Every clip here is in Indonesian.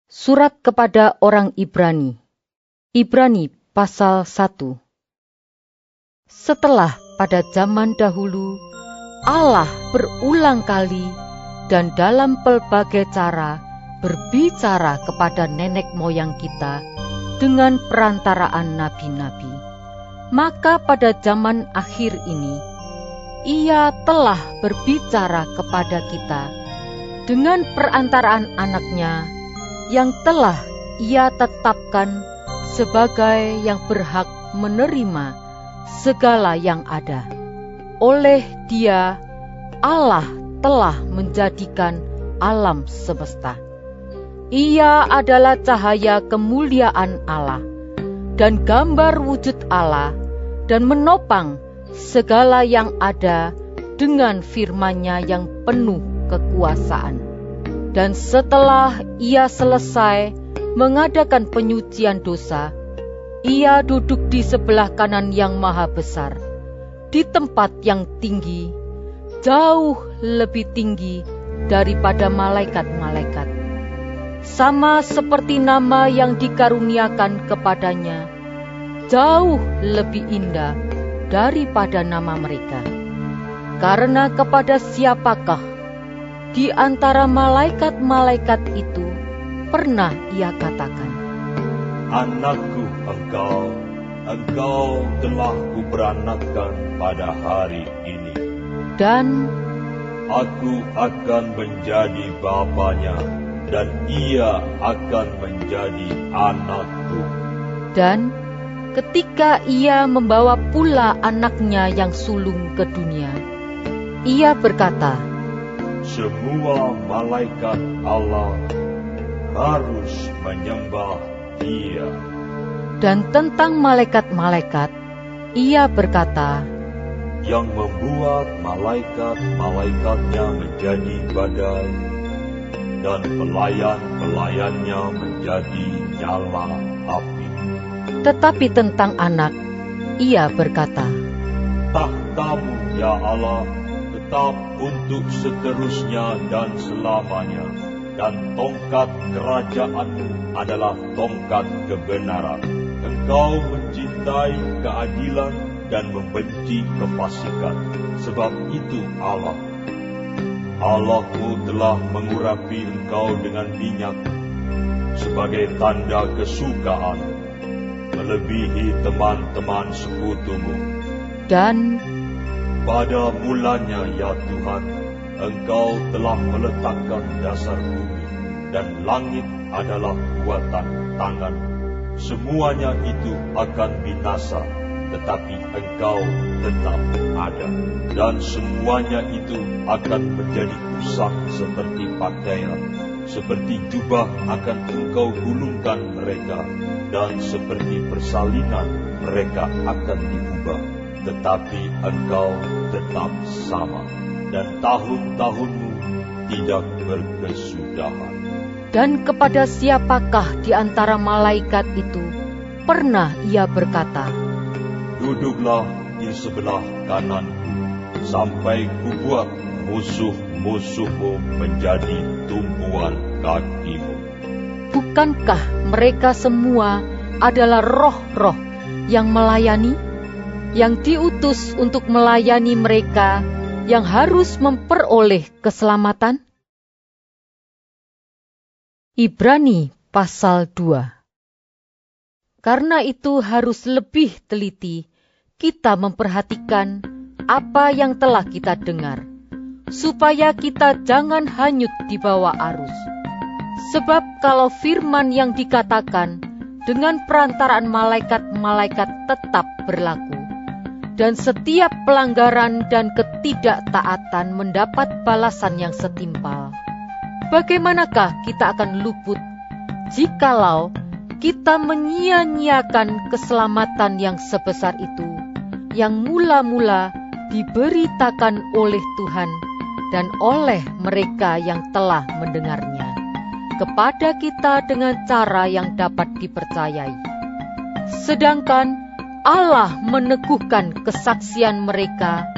Surat kepada orang Ibrani. Ibrani pasal 1. Setelah pada zaman dahulu Allah berulang kali dan dalam pelbagai cara berbicara kepada nenek moyang kita dengan perantaraan nabi-nabi. Maka pada zaman akhir ini Ia telah berbicara kepada kita dengan perantaraan anaknya yang telah Ia tetapkan sebagai yang berhak menerima segala yang ada. Oleh Dia, Allah telah menjadikan alam semesta. Ia adalah cahaya kemuliaan Allah dan gambar wujud Allah, dan menopang segala yang ada dengan firman-Nya yang penuh kekuasaan. Dan setelah Ia selesai mengadakan penyucian dosa, Ia duduk di sebelah kanan yang maha besar, di tempat yang tinggi, jauh lebih tinggi daripada malaikat-malaikat. Sama seperti nama yang dikaruniakan kepadanya, jauh lebih indah daripada nama mereka. Karena kepada siapakah di antara malaikat-malaikat itu pernah Ia katakan, Anakku engkau telah kuberanakkan pada hari ini. Dan Aku akan menjadi bapanya, dan ia akan menjadi anakku. Dan ketika Ia membawa pula anaknya yang sulung ke dunia, Ia berkata, Semua malaikat Allah harus menyembah Dia. dan tentang malaikat-malaikat, Ia berkata, Yang membuat malaikat-malaikatnya menjadi badai, dan pelayan-pelayannya menjadi nyala api. tetapi tentang anak, Ia berkata, Tahtamu, ya Allah, tetap untuk seterusnya dan selamanya, dan tongkat kerajaanmu adalah tongkat kebenaran. Engkau mencintai keadilan dan membenci kefasikan. Sebab itu Allahmu telah mengurapi engkau dengan minyak sebagai tanda kesukaan, melebihi teman-teman sekutumu. dan Pada mulanya, ya Tuhan, Engkau telah meletakkan dasar bumi, dan langit adalah buatan tangan. Semuanya itu akan binasa, tetapi Engkau tetap ada. Dan semuanya itu akan menjadi usang seperti pakaian. Seperti jubah akan Engkau gulungkan mereka, dan seperti persalinan mereka akan diubah. Tetapi Engkau tetap sama, dan tahun-tahunmu tidak berkesudahan. Dan kepada siapakah di antara malaikat itu pernah Ia berkata, Duduklah di sebelah kananku, sampai kubuat musuh-musuhmu menjadi tumpuan kakimu. bukankah mereka semua adalah roh-roh yang melayani, yang diutus untuk melayani mereka yang harus memperoleh keselamatan? Ibrani pasal 2. Karena itu harus lebih teliti kita memperhatikan apa yang telah kita dengar, supaya kita jangan hanyut di bawah arus. Sebab kalau firman yang dikatakan dengan perantaraan malaikat-malaikat tetap berlaku, dan setiap pelanggaran dan ketidaktaatan mendapat balasan yang setimpal, bagaimanakah kita akan luput jikalau kita menyia-nyiakan keselamatan yang sebesar itu, yang mula-mula diberitakan oleh Tuhan dan oleh mereka yang telah mendengarnya, kepada kita dengan cara yang dapat dipercayai. Sedangkan Allah meneguhkan kesaksian mereka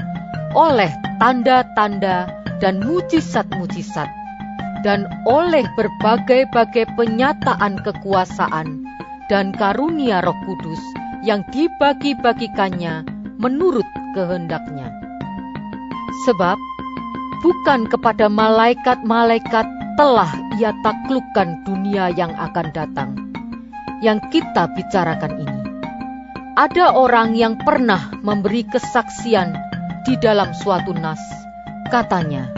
oleh tanda-tanda dan mujizat-mujizat, dan oleh berbagai-bagai penyataan kekuasaan dan karunia Roh Kudus yang dibagi-bagikannya menurut kehendaknya. Sebab bukan kepada malaikat-malaikat telah ia taklukkan dunia yang akan datang, yang kita bicarakan ini. Ada orang yang pernah memberi kesaksian di dalam suatu nas. Katanya,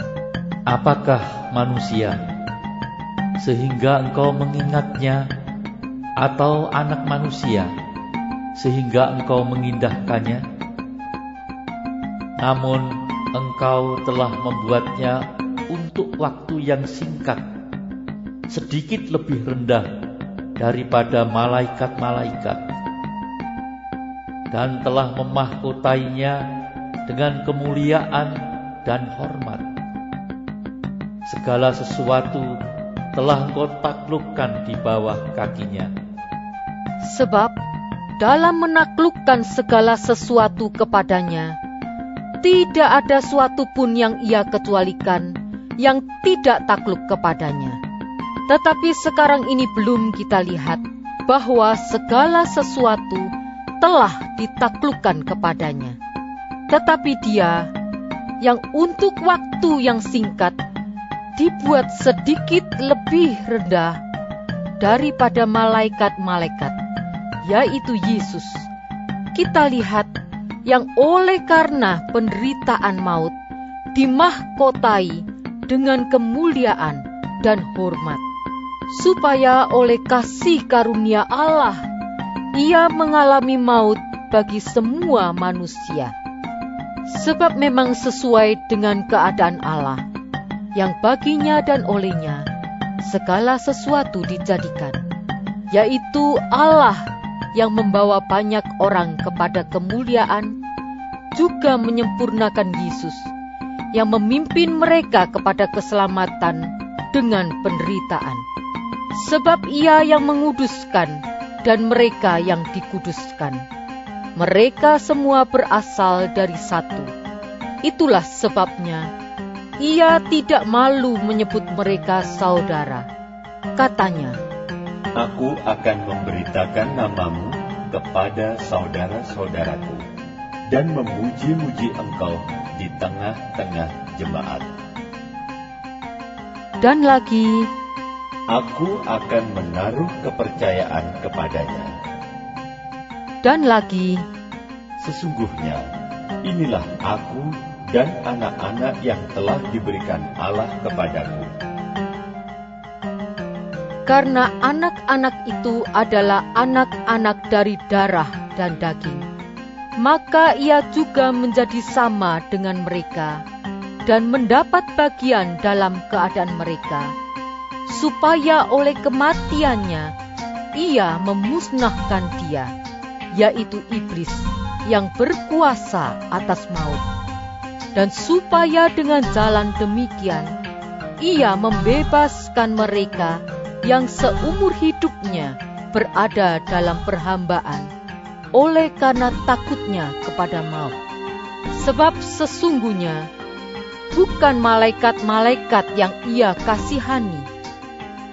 "Apakah manusia sehingga engkau mengingatnya, atau anak manusia sehingga engkau mengindahkannya? Namun engkau telah membuatnya untuk waktu yang singkat, sedikit lebih rendah daripada malaikat-malaikat, dan telah memahkotainya dengan kemuliaan dan hormat. Segala sesuatu telah engkau taklukkan di bawah kakinya." sebab dalam menaklukkan segala sesuatu kepadanya, tidak ada suatu pun yang ia kecualikan yang tidak takluk kepadanya. Tetapi sekarang ini belum kita lihat bahwa segala sesuatu telah ditaklukkan kepadanya. Tetapi Dia yang untuk waktu yang singkat dibuat sedikit lebih rendah daripada malaikat-malaikat, yaitu Yesus, kita lihat yang oleh karena penderitaan maut dimahkotai dengan kemuliaan dan hormat, supaya oleh kasih karunia Allah ia mengalami maut bagi semua manusia. Sebab memang sesuai dengan keadaan Allah, yang baginya dan olehnya segala sesuatu dijadikan, yaitu Allah yang membawa banyak orang kepada kemuliaan, juga menyempurnakan Yesus, yang memimpin mereka kepada keselamatan dengan penderitaan. Sebab Ia yang menguduskan dan mereka yang dikuduskan, mereka semua berasal dari satu. Itulah sebabnya Ia tidak malu menyebut mereka saudara. Katanya, Aku akan memberitakan namamu kepada saudara-saudaraku dan memuji-muji engkau di tengah-tengah jemaat. Dan lagi, Aku akan menaruh kepercayaan kepadanya. Dan lagi, Sesungguhnya inilah aku dan anak-anak yang telah diberikan Allah kepadaku. karena anak-anak itu adalah anak-anak dari darah dan daging, maka Ia juga menjadi sama dengan mereka dan mendapat bagian dalam keadaan mereka, supaya oleh kematiannya Ia memusnahkan dia, yaitu iblis yang berkuasa atas maut, dan supaya dengan jalan demikian Ia membebaskan mereka yang seumur hidupnya berada dalam perhambaan oleh karena takutnya kepada maut. Sebab sesungguhnya bukan malaikat-malaikat yang Ia kasihani,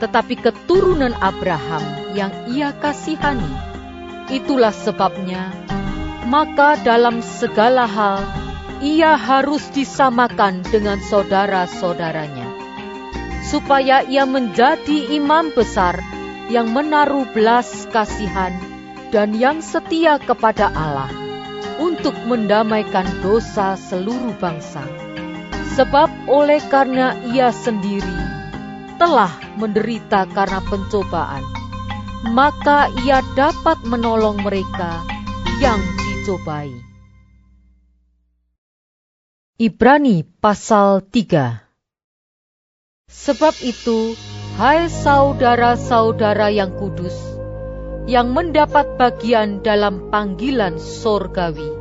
tetapi keturunan Abraham yang Ia kasihani. Itulah sebabnya, maka dalam segala hal Ia harus disamakan dengan saudara-saudaranya, supaya Ia menjadi imam besar yang menaruh belas kasihan dan yang setia kepada Allah untuk mendamaikan dosa seluruh bangsa. Sebab oleh karena Ia sendiri telah menderita karena pencobaan, maka Ia dapat menolong mereka yang dicobai. Ibrani pasal 3. Sebab itu, hai saudara-saudara yang kudus, yang mendapat bagian dalam panggilan sorgawi,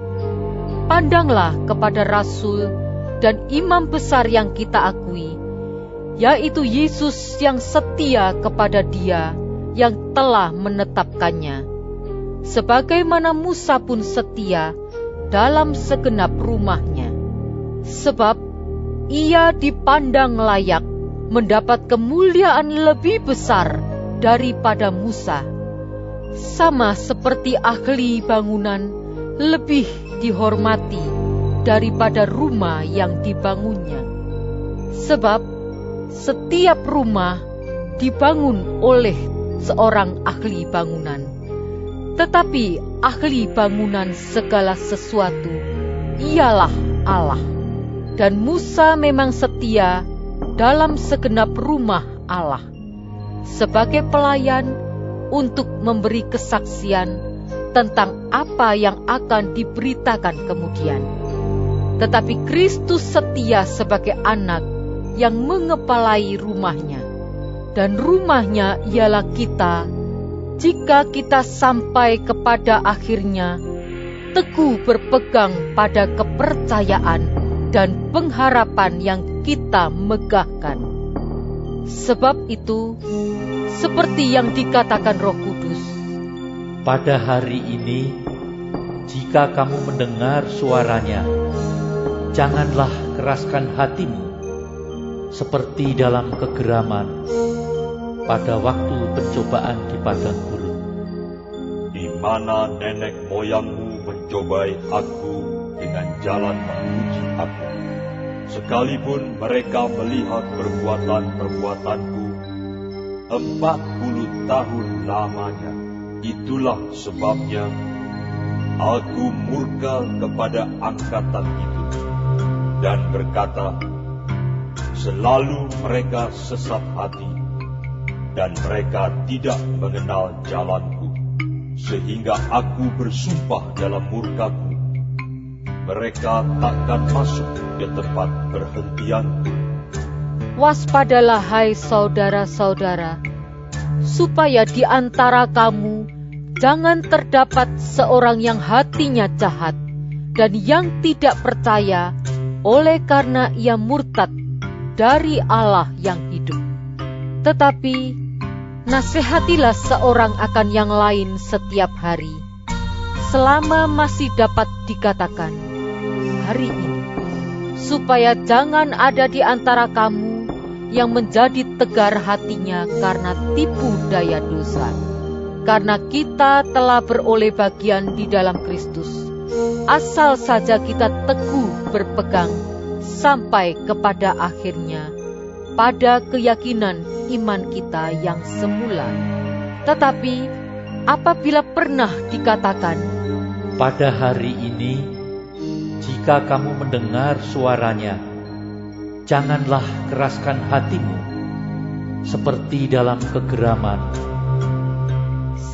pandanglah kepada Rasul dan imam besar yang kita akui, yaitu Yesus yang setia kepada Dia yang telah menetapkannya, sebagaimana Musa pun setia dalam segenap rumahnya. Sebab Ia dipandang layak mendapat kemuliaan lebih besar daripada Musa, sama seperti ahli bangunan lebih dihormati daripada rumah yang dibangunnya. Sebab setiap rumah dibangun oleh seorang ahli bangunan, tetapi ahli bangunan segala sesuatu ialah Allah. Dan Musa memang setia dalam segenap rumah Allah, sebagai pelayan untuk memberi kesaksian tentang apa yang akan diberitakan kemudian. Tetapi Kristus setia sebagai anak yang mengepalai rumahnya, dan rumahnya ialah kita, jika kita sampai kepada akhirnya teguh berpegang pada kepercayaan dan pengharapan yang kita megahkan. Sebab itu, seperti yang dikatakan Roh Kudus, pada hari ini, jika kamu mendengar suaranya, janganlah keraskan hatimu, seperti dalam kegeraman pada waktu pencobaan di padang gurun, di mana nenek moyangmu mencobai aku dengan jalan menguji aku, sekalipun mereka melihat perbuatan-perbuatanku 40 tahun lamanya. Itulah sebabnya aku murka kepada angkatan itu dan berkata, selalu mereka sesat hati dan mereka tidak mengenal jalanku, sehingga aku bersumpah dalam murkaku, mereka takkan masuk ke tempat perhentianku. Waspadalah hai saudara-saudara, supaya di antara kamu jangan terdapat seorang yang hatinya jahat dan yang tidak percaya oleh karena ia murtad dari Allah yang hidup. Tetapi nasihatilah seorang akan yang lain setiap hari, selama masih dapat dikatakan hari ini, supaya jangan ada di antara kamu yang menjadi tegar hatinya karena tipu daya dosa. Karena kita telah beroleh bagian di dalam Kristus, asal saja kita teguh berpegang sampai kepada akhirnya pada keyakinan iman kita yang semula. Tetapi apabila pernah dikatakan, pada hari ini, jika kamu mendengar suaranya, janganlah keraskan hatimu, seperti dalam kegeraman.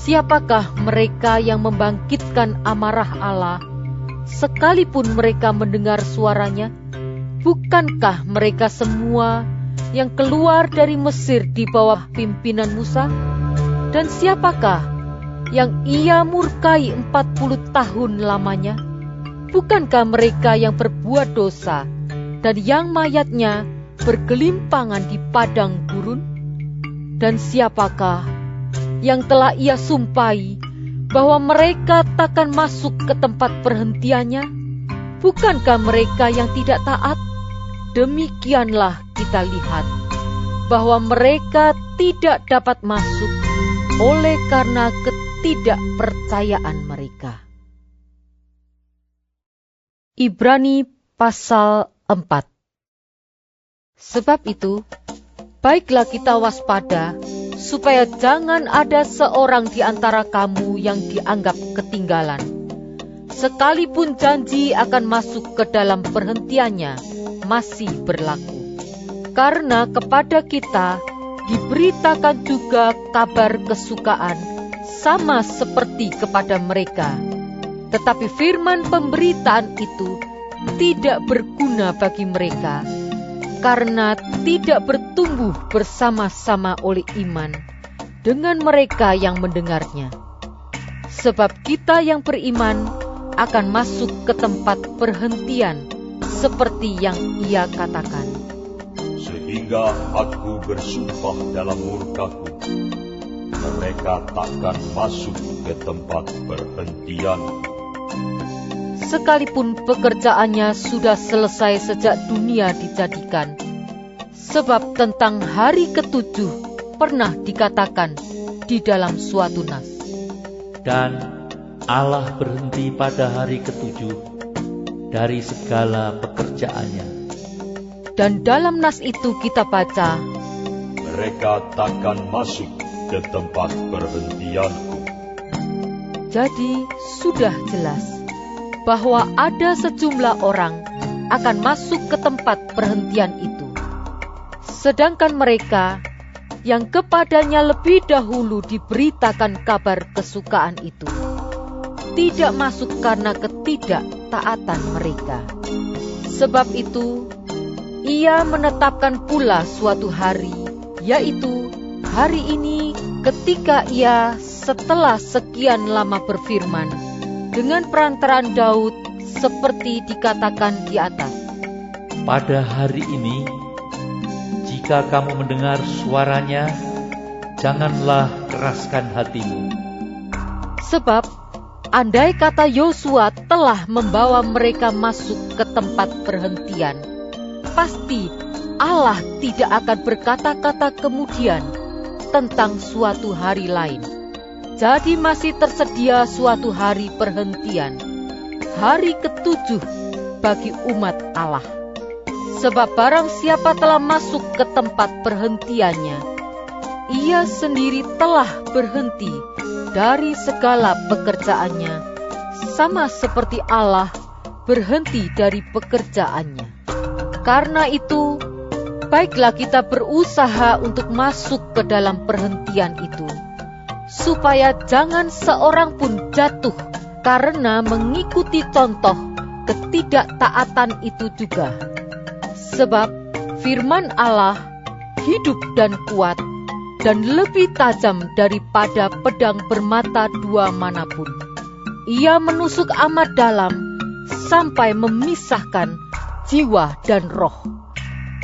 Siapakah mereka yang membangkitkan amarah Allah, sekalipun mereka mendengar suaranya? Bukankah mereka semua yang keluar dari Mesir di bawah pimpinan Musa? Dan siapakah yang ia murkai 40 tahun lamanya? Bukankah mereka yang berbuat dosa dan yang mayatnya bergelimpangan di padang gurun? Dan siapakah yang telah ia sumpahi bahwa mereka takkan masuk ke tempat perhentiannya? Bukankah mereka yang tidak taat? Demikianlah kita lihat bahwa mereka tidak dapat masuk oleh karena ketidakpercayaan mereka. Ibrani pasal 4. Sebab itu, baiklah kita waspada, supaya jangan ada seorang di antara kamu yang dianggap ketinggalan, sekalipun janji akan masuk ke dalam perhentiannya masih berlaku. Karena kepada kita diberitakan juga kabar kesukaan, sama seperti kepada mereka. Tetapi firman pemberitaan itu tidak berguna bagi mereka, karena tidak bertumbuh bersama-sama oleh iman dengan mereka yang mendengarnya. Sebab kita yang beriman akan masuk ke tempat perhentian, seperti yang ia katakan. Sehingga aku bersumpah dalam murkaku, mereka takkan masuk ke tempat perhentian. Sekalipun pekerjaannya sudah selesai sejak dunia dijadikan, Sebab tentang hari ketujuh pernah dikatakan di dalam suatu nas. Dan Allah berhenti pada hari ketujuh dari segala pekerjaannya. Dan dalam nas itu kita baca, Mereka takkan masuk ke tempat perhentianku. jadi sudah jelas bahwa ada sejumlah orang akan masuk ke tempat perhentian itu. Sedangkan mereka yang kepadanya lebih dahulu diberitakan kabar kesukaan itu, tidak masuk karena ketidaktaatan mereka. Sebab itu, Ia menetapkan pula suatu hari, yaitu hari ini ketika Ia setelah sekian lama berfirman dengan perantaraan Daud seperti dikatakan di atas. Pada hari ini, jika kamu mendengar suaranya, janganlah keraskan hatimu. Sebab andai kata Yosua telah membawa mereka masuk ke tempat perhentian, pasti Allah tidak akan berkata-kata kemudian tentang suatu hari lain. Jadi masih tersedia suatu hari perhentian, hari ketujuh bagi umat Allah. Sebab barang siapa telah masuk ke tempat perhentiannya, ia sendiri telah berhenti dari segala pekerjaannya, sama seperti Allah berhenti dari pekerjaannya. Karena itu, baiklah kita berusaha untuk masuk ke dalam perhentian itu, supaya jangan seorang pun jatuh karena mengikuti contoh ketidaktaatan itu juga. Sebab firman Allah hidup dan kuat, dan lebih tajam daripada pedang bermata dua manapun. Ia menusuk amat dalam sampai memisahkan jiwa dan roh,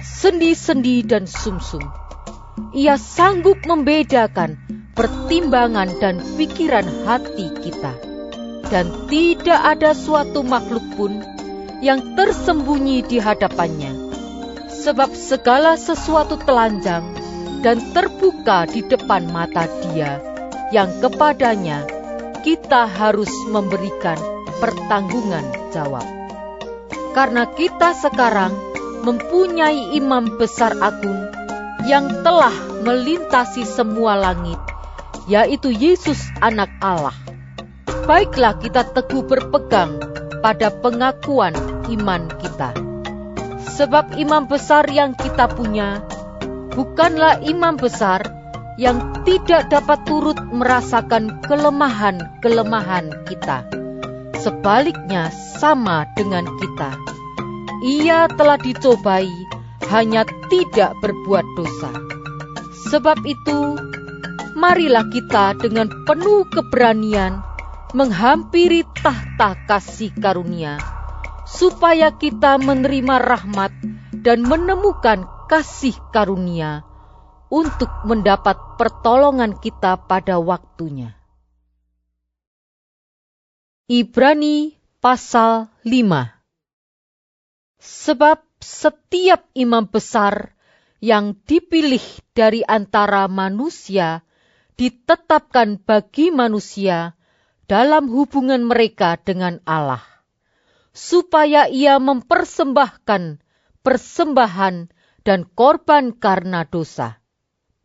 sendi-sendi dan sumsum. Ia sanggup membedakan pertimbangan dan pikiran hati kita. Dan tidak ada suatu makhluk pun yang tersembunyi di hadapannya. Sebab segala sesuatu telanjang dan terbuka di depan mata Dia, yang kepadanya kita harus memberikan pertanggungan jawab. Karena kita sekarang mempunyai imam besar agung yang telah melintasi semua langit, yaitu Yesus Anak Allah. Baiklah kita teguh berpegang pada pengakuan iman kita. Sebab imam besar yang kita punya bukanlah imam besar yang tidak dapat turut merasakan kelemahan-kelemahan kita. Sebaliknya sama dengan kita. Ia telah dicobai, hanya tidak berbuat dosa. Sebab itu, marilah kita dengan penuh keberanian menghampiri tahta kasih karunia, supaya kita menerima rahmat dan menemukan kasih karunia untuk mendapat pertolongan kita pada waktunya. Ibrani pasal 5. Sebab setiap imam besar yang dipilih dari antara manusia ditetapkan bagi manusia dalam hubungan mereka dengan Allah, supaya ia mempersembahkan persembahan dan korban karena dosa.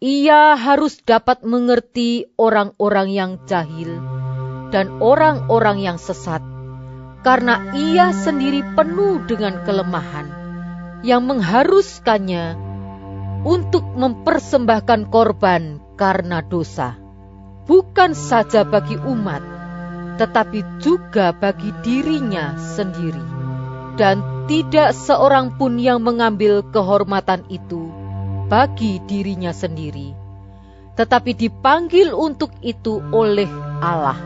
Ia harus dapat mengerti orang-orang yang jahil dan orang-orang yang sesat, karena ia sendiri penuh dengan kelemahan yang mengharuskannya untuk mempersembahkan korban karena dosa, bukan saja bagi umat, tetapi juga bagi dirinya sendiri. Dan tidak seorang pun yang mengambil kehormatan itu bagi dirinya sendiri, tetapi dipanggil untuk itu oleh Allah.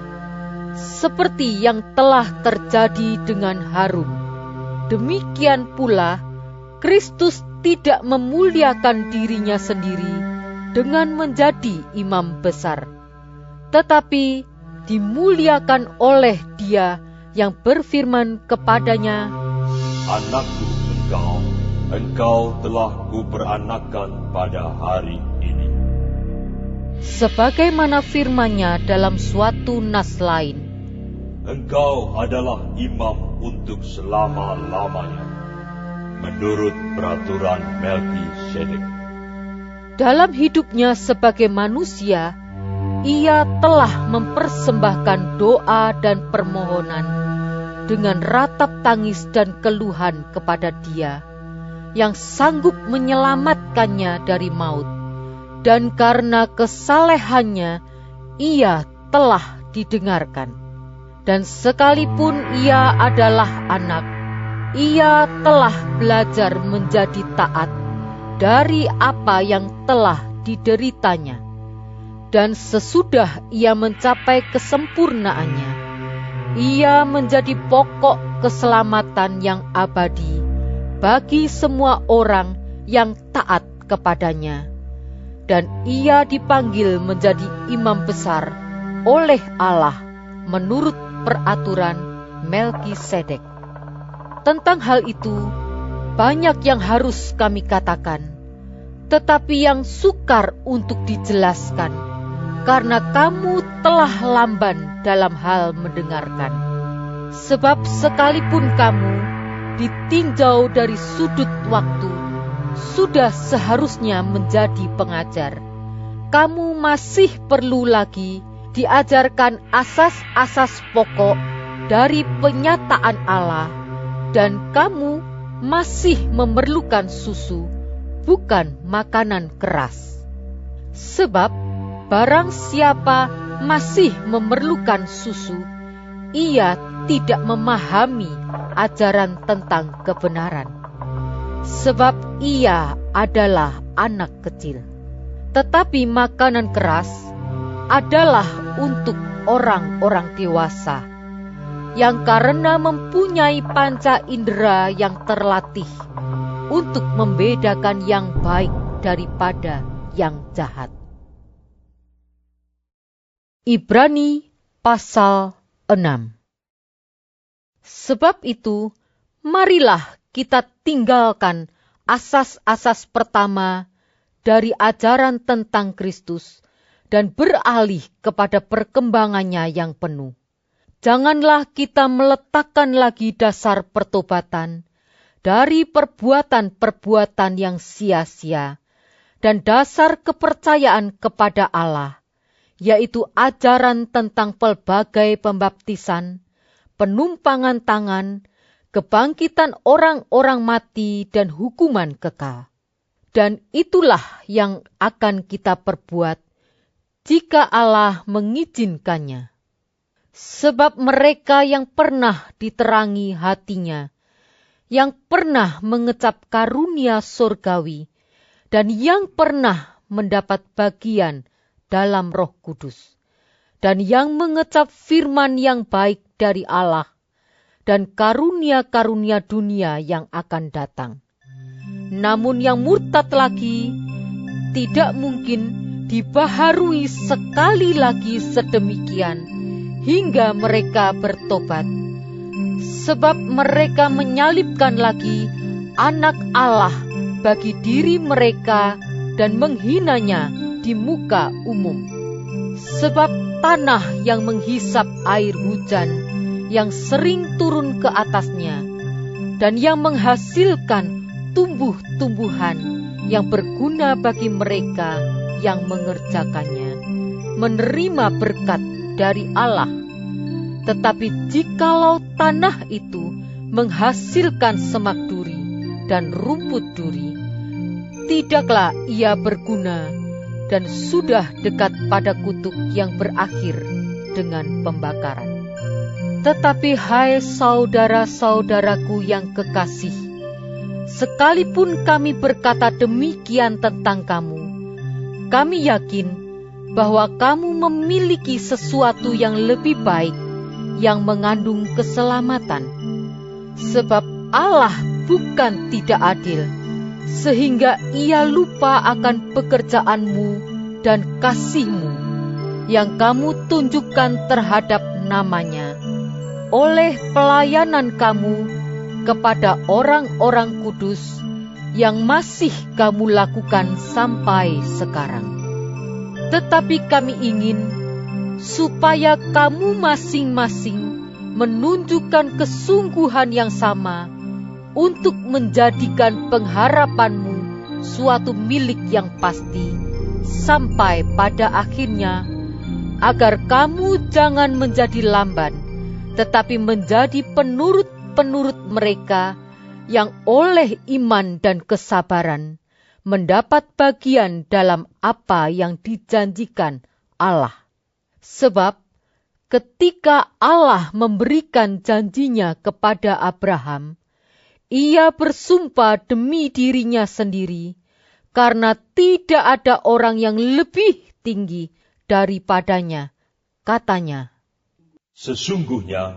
Seperti yang telah terjadi dengan Harun, demikian pula Kristus tidak memuliakan dirinya sendiri dengan menjadi imam besar, tetapi dimuliakan oleh Dia yang berfirman kepadanya, Anakku engkau, Engkau telah kuperanakkan pada hari ini. Sebagaimana firman-Nya dalam suatu nas lain, Engkau adalah imam untuk selama-lamanya, menurut peraturan Melkisedek. dalam hidupnya sebagai manusia, ia telah mempersembahkan doa dan permohonan dengan ratap tangis dan keluhan kepada Dia yang sanggup menyelamatkannya dari maut, dan karena kesalehannya ia telah didengarkan. Dan sekalipun ia adalah anak, ia telah belajar menjadi taat dari apa yang telah dideritanya. Dan sesudah ia mencapai kesempurnaannya, ia menjadi pokok keselamatan yang abadi bagi semua orang yang taat kepadanya. Dan ia dipanggil menjadi imam besar oleh Allah menurut peraturan Melkisedek. Tentang hal itu, banyak yang harus kami katakan, tetapi yang sukar untuk dijelaskan, karena kamu telah lamban dalam hal mendengarkan. Sebab sekalipun kamu ditinjau dari sudut waktu, sudah seharusnya menjadi pengajar. Kamu masih perlu lagi diajarkan asas-asas pokok dari penyataan Allah, dan kamu masih memerlukan susu, bukan makanan keras. Sebab barang siapa masih memerlukan susu, ia tidak memahami ajaran tentang kebenaran, sebab ia adalah anak kecil. Tetapi makanan keras adalah untuk orang-orang dewasa, yang karena mempunyai panca indera yang terlatih untuk membedakan yang baik daripada yang jahat. Ibrani pasal 6. Sebab itu, marilah kita tinggalkan asas-asas pertama dari ajaran tentang Kristus dan beralih kepada perkembangannya yang penuh. Janganlah kita meletakkan lagi dasar pertobatan dari perbuatan-perbuatan yang sia-sia dan dasar kepercayaan kepada Allah, yaitu ajaran tentang pelbagai pembaptisan, penumpangan tangan, kebangkitan orang-orang mati, dan hukuman kekal. Dan itulah yang akan kita perbuat jika Allah mengizinkannya. Sebab mereka yang pernah diterangi hatinya, yang pernah mengecap karunia surgawi, dan yang pernah mendapat bagian dalam Roh Kudus, dan yang mengecap firman yang baik dari Allah, dan karunia-karunia dunia yang akan datang. Namun yang murtad lagi tidak mungkin dibaharui sekali lagi sedemikian hingga mereka bertobat, sebab mereka menyalibkan lagi anak Allah bagi diri mereka dan menghinanya di muka umum. Sebab tanah yang menghisap air hujan yang sering turun ke atasnya, dan yang menghasilkan tumbuh-tumbuhan yang berguna bagi mereka yang mengerjakannya, menerima berkat dari Allah. Tetapi jikalau tanah itu menghasilkan semak duri dan rumput duri, tidaklah ia berguna, dan sudah dekat pada kutuk yang berakhir dengan pembakaran. Tetapi hai saudara-saudaraku yang kekasih, sekalipun kami berkata demikian tentang kamu, kami yakin bahwa kamu memiliki sesuatu yang lebih baik, yang mengandung keselamatan. Sebab Allah bukan tidak adil, sehingga ia lupa akan pekerjaanmu dan kasihmu yang kamu tunjukkan terhadap namanya, oleh pelayanan kamu kepada orang-orang kudus yang masih kamu lakukan sampai sekarang. Tetapi kami ingin supaya kamu masing-masing menunjukkan kesungguhan yang sama untuk menjadikan pengharapanmu suatu milik yang pasti sampai pada akhirnya, agar kamu jangan menjadi lamban, tetapi menjadi penurut-penurut mereka yang oleh iman dan kesabaran mendapat bagian dalam apa yang dijanjikan Allah. Sebab ketika Allah memberikan janjinya kepada Abraham, Ia bersumpah demi dirinya sendiri, karena tidak ada orang yang lebih tinggi daripadanya. Katanya, Sesungguhnya,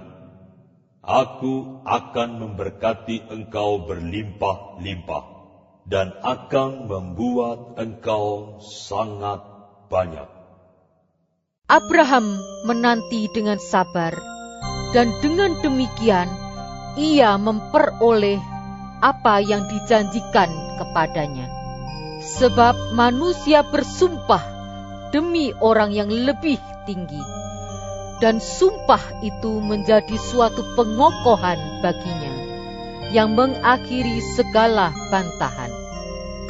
aku akan memberkati engkau berlimpah-limpah, dan akan membuat engkau sangat banyak. Abraham menanti dengan sabar, dan dengan demikian ia memperoleh apa yang dijanjikan kepadanya. Sebab manusia bersumpah demi orang yang lebih tinggi, dan sumpah itu menjadi suatu pengokohan baginya, yang mengakhiri segala bantahan.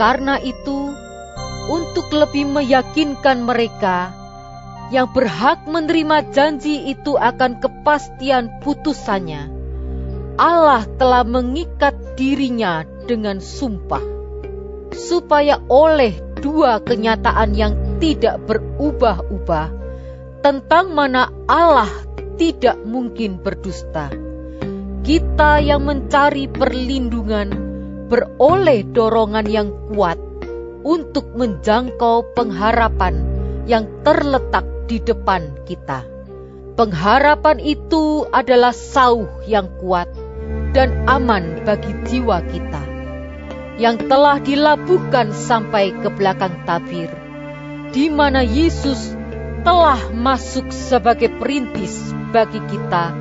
Karena itu, untuk lebih meyakinkan mereka yang berhak menerima janji itu akan kepastian putusannya, Allah telah mengikat dirinya dengan sumpah, supaya oleh dua kenyataan yang tidak berubah-ubah, tentang mana Allah tidak mungkin berdusta, kita yang mencari perlindungan beroleh dorongan yang kuat untuk menjangkau pengharapan yang terletak di depan kita. Pengharapan itu adalah sauh yang kuat dan aman bagi jiwa kita, yang telah dilabuhkan sampai ke belakang tabir, di mana Yesus telah masuk sebagai perintis bagi kita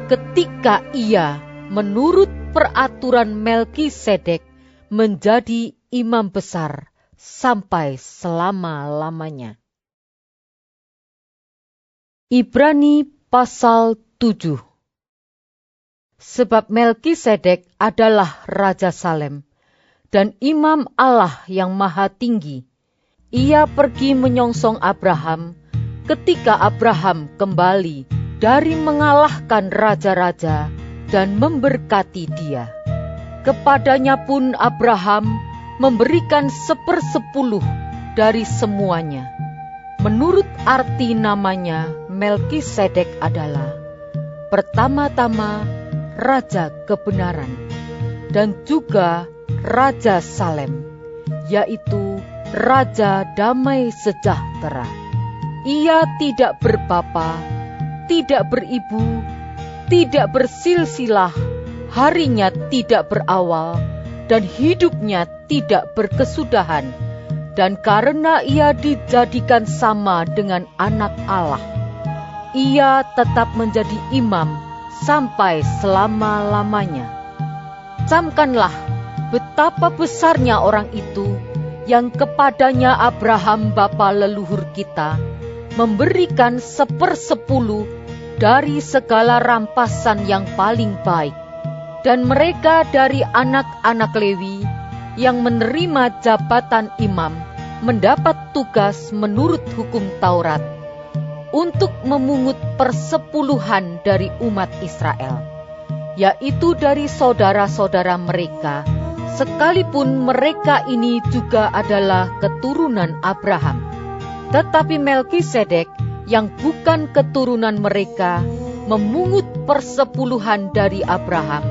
ketika Ia menurut peraturan Melkisedek menjadi imam besar sampai selama-lamanya. Ibrani pasal 7. Sebab Melkisedek adalah Raja Salem dan imam Allah yang maha tinggi. Ia pergi menyongsong Abraham ketika Abraham kembali dari mengalahkan raja-raja dan memberkati dia. Kepadanya pun Abraham memberikan 1/10 dari semuanya. Menurut arti namanya, Melkisedek adalah pertama-tama Raja Kebenaran dan juga Raja Salem, yaitu Raja Damai Sejahtera. Ia tidak berbapa, tidak beribu, tidak bersilsilah, harinya tidak berawal, dan hidupnya tidak berkesudahan. Dan karena ia dijadikan sama dengan anak Allah, ia tetap menjadi imam sampai selama-lamanya. Camkanlah betapa besarnya orang itu yang kepadanya Abraham bapa leluhur kita memberikan 1/10 dari segala rampasan yang paling baik. Dan mereka dari anak-anak Lewi yang menerima jabatan imam mendapat tugas menurut hukum Taurat untuk memungut persepuluhan dari umat Israel, yaitu dari saudara-saudara mereka, sekalipun mereka ini juga adalah keturunan Abraham. Tetapi Melkisedek yang bukan keturunan mereka memungut persepuluhan dari Abraham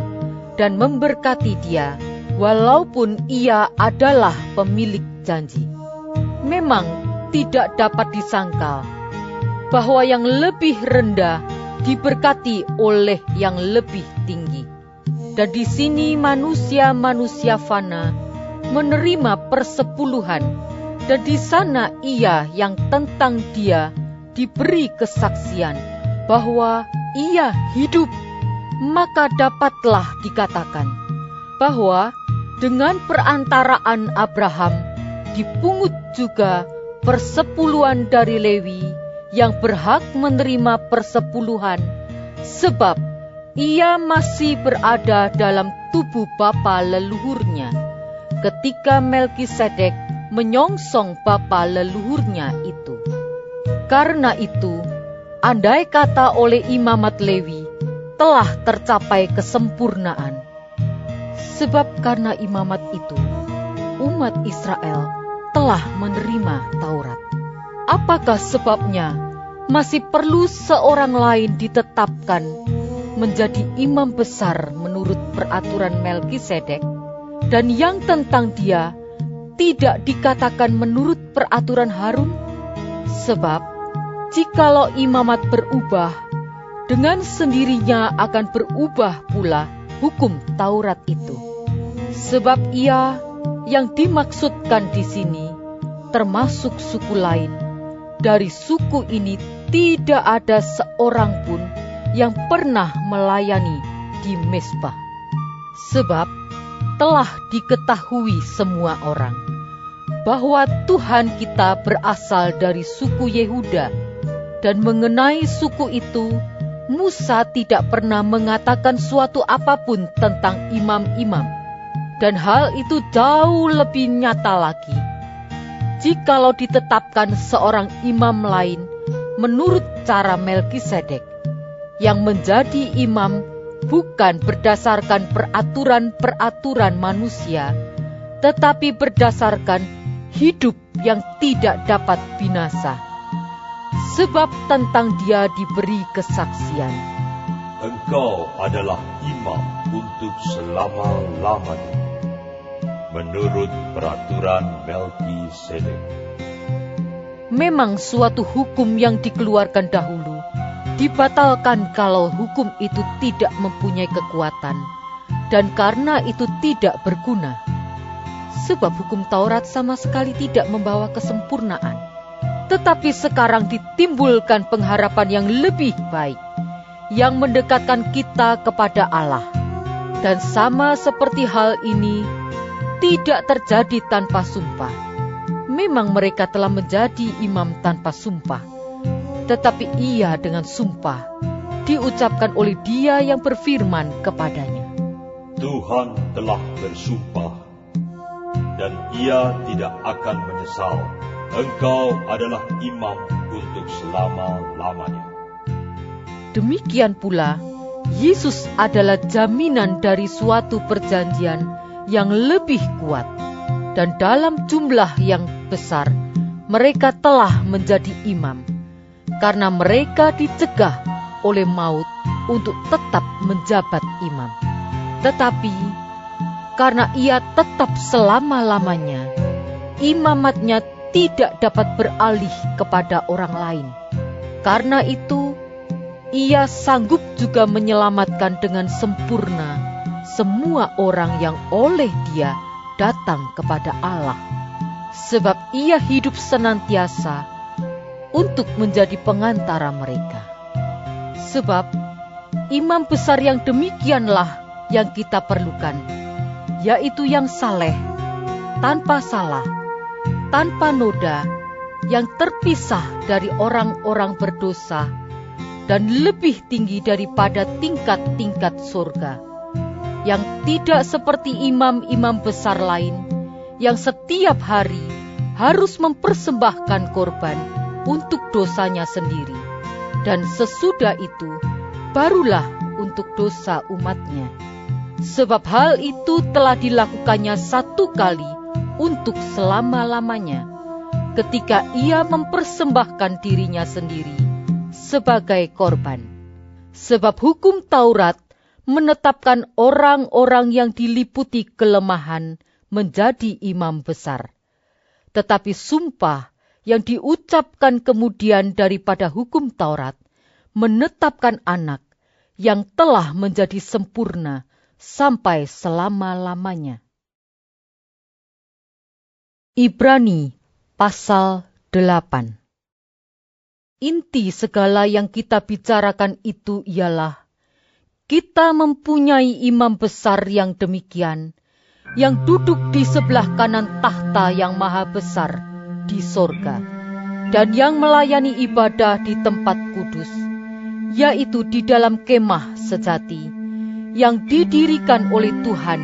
dan memberkati dia, walaupun ia adalah pemilik janji. Memang tidak dapat disangkal bahwa yang lebih rendah diberkati oleh yang lebih tinggi. Dan di sini manusia-manusia fana menerima persepuluhan, dan di sana ia yang tentang dia diberi kesaksian bahwa ia hidup. Maka dapatlah dikatakan bahwa Dengan perantaraan Abraham dipungut juga persepuluhan dari Lewi yang berhak menerima persepuluhan, sebab ia masih berada dalam tubuh bapa leluhurnya, ketika Melkisedek menyongsong bapa leluhurnya itu. Karena itu, andai kata oleh imamat Lewi telah tercapai kesempurnaan. Sebab karena imamat itu, umat Israel telah menerima Taurat. Apakah sebabnya masih perlu seorang lain ditetapkan menjadi imam besar menurut peraturan Melkisedek, dan yang tentang dia tidak dikatakan menurut peraturan Harun? Sebab jikalau imamat berubah, dengan sendirinya akan berubah pula hukum Taurat itu. Sebab ia yang dimaksudkan di sini termasuk suku lain. Dari suku ini tidak ada seorang pun yang pernah melayani di Mezbah. Sebab telah diketahui semua orang bahwa Tuhan kita berasal dari suku Yehuda, dan mengenai suku itu Musa tidak pernah mengatakan suatu apapun tentang imam-imam. Dan hal itu jauh lebih nyata lagi jikalau ditetapkan seorang imam lain menurut cara Melkisedek, yang menjadi imam bukan berdasarkan peraturan-peraturan manusia, tetapi berdasarkan hidup yang tidak dapat binasa. Sebab tentang dia diberi kesaksian, Engkau adalah imam untuk selama-lamanya, menurut peraturan Melkisedek. memang suatu hukum yang dikeluarkan dahulu dibatalkan kalau hukum itu tidak mempunyai kekuatan, dan karena itu tidak berguna. Sebab hukum Taurat sama sekali tidak membawa kesempurnaan. Tetapi sekarang ditimbulkan pengharapan yang lebih baik, yang mendekatkan kita kepada Allah. Dan sama seperti hal ini tidak terjadi tanpa sumpah. Memang mereka telah menjadi imam tanpa sumpah, tetapi ia dengan sumpah diucapkan oleh Dia yang berfirman kepadanya, Tuhan telah bersumpah, dan ia tidak akan menyesal. Engkau adalah imam untuk selama-lamanya. Demikian pula, Yesus adalah jaminan dari suatu perjanjian yang lebih kuat, dan dalam jumlah yang besar mereka telah menjadi imam, karena mereka dicegah oleh maut untuk tetap menjabat imam. Tetapi karena ia tetap selama-lamanya, imamatnya tidak dapat beralih kepada orang lain. Karena itu, ia sanggup juga menyelamatkan dengan sempurna semua orang yang oleh Dia datang kepada Allah. Sebab ia hidup senantiasa untuk menjadi pengantara mereka. Sebab imam besar yang demikianlah yang kita perlukan, yaitu yang saleh, tanpa salah, tanpa noda, yang terpisah dari orang-orang berdosa, dan lebih tinggi daripada tingkat-tingkat surga, yang tidak seperti imam-imam besar lain, yang setiap hari harus mempersembahkan korban untuk dosanya sendiri, dan sesudah itu barulah untuk dosa umatnya. Sebab hal itu telah dilakukannya satu kali untuk selama-lamanya, ketika ia mempersembahkan dirinya sendiri sebagai korban. Sebab hukum Taurat menetapkan orang-orang yang diliputi kelemahan menjadi imam besar. Tetapi sumpah yang diucapkan kemudian daripada hukum Taurat menetapkan anak yang telah menjadi sempurna sampai selama-lamanya. Ibrani pasal 8. Inti segala yang kita bicarakan itu ialah kita mempunyai imam besar yang demikian, yang duduk di sebelah kanan tahta yang maha besar di sorga, dan yang melayani ibadah di tempat kudus, yaitu di dalam kemah sejati, yang didirikan oleh Tuhan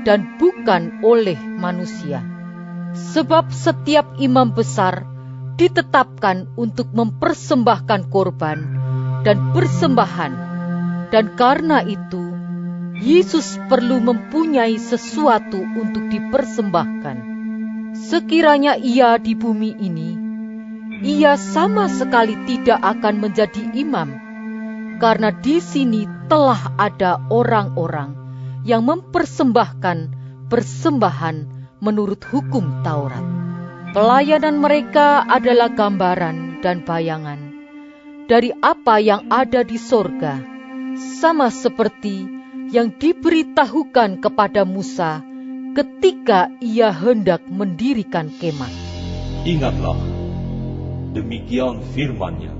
dan bukan oleh manusia. Sebab setiap imam besar ditetapkan untuk mempersembahkan korban dan persembahan, dan karena itu Yesus perlu mempunyai sesuatu untuk dipersembahkan. Sekiranya ia di bumi ini, ia sama sekali tidak akan menjadi imam, karena di sini telah ada orang-orang yang mempersembahkan persembahan menurut hukum Taurat. Pelayanan mereka adalah gambaran dan bayangan dari apa yang ada di sorga, sama seperti yang diberitahukan kepada Musa ketika ia hendak mendirikan kemah. Ingatlah, demikian firman-Nya,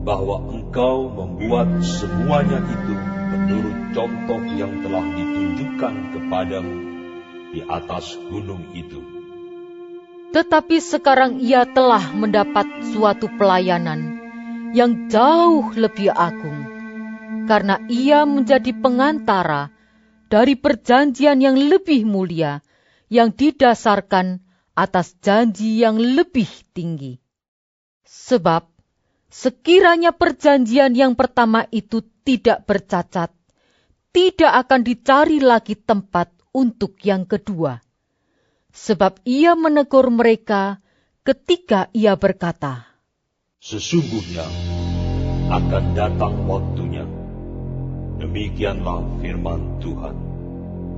bahwa engkau membuat semuanya itu menurut contoh yang telah ditunjukkan kepadamu di atas gunung itu. Tetapi sekarang ia telah mendapat suatu pelayanan yang jauh lebih agung, karena ia menjadi pengantara dari perjanjian yang lebih mulia, yang didasarkan atas janji yang lebih tinggi. Sebab sekiranya perjanjian yang pertama itu tidak bercacat, tidak akan dicari lagi tempat untuk yang kedua. Sebab ia menegur mereka ketika ia berkata, Sesungguhnya akan datang waktunya, demikianlah firman Tuhan,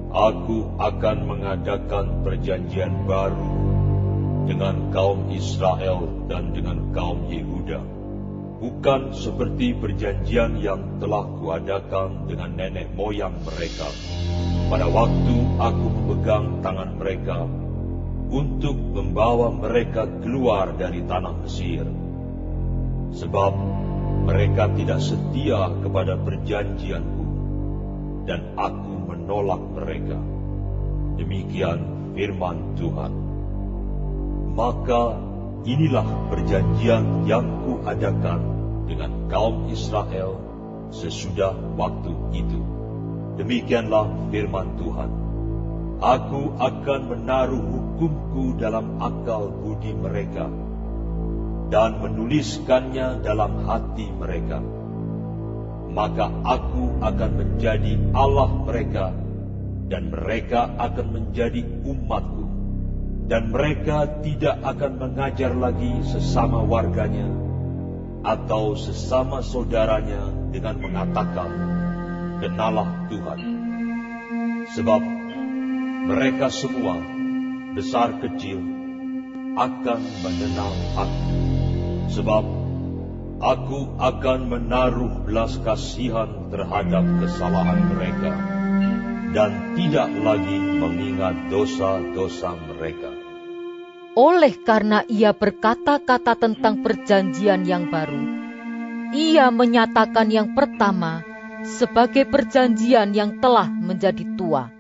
Aku akan mengadakan perjanjian baru dengan kaum Israel dan dengan kaum Yehuda, bukan seperti perjanjian yang telah kuadakan dengan nenek moyang mereka pada waktu aku memegang tangan mereka untuk membawa mereka keluar dari tanah Mesir. Sebab mereka tidak setia kepada perjanjianku, dan aku menolak mereka. Demikian firman Tuhan. Maka inilah perjanjian yang kuadakan dengan kaum Israel sesudah waktu itu. Demikianlah firman Tuhan. Aku akan menaruh hukumku dalam akal budi mereka, dan menuliskannya dalam hati mereka. Maka aku akan menjadi Allah mereka, dan mereka akan menjadi umatku. Dan mereka tidak akan mengajar lagi sesama warganya, atau sesama saudaranya dengan mengatakan, Kenalah Tuhan. Sebab mereka semua, besar kecil, akan mengenal aku. Sebab aku akan menaruh belas kasihan terhadap kesalahan mereka, dan tidak lagi mengingat dosa-dosa mereka. Oleh karena ia berkata-kata tentang perjanjian yang baru, ia menyatakan yang pertama sebagai perjanjian yang telah menjadi tua,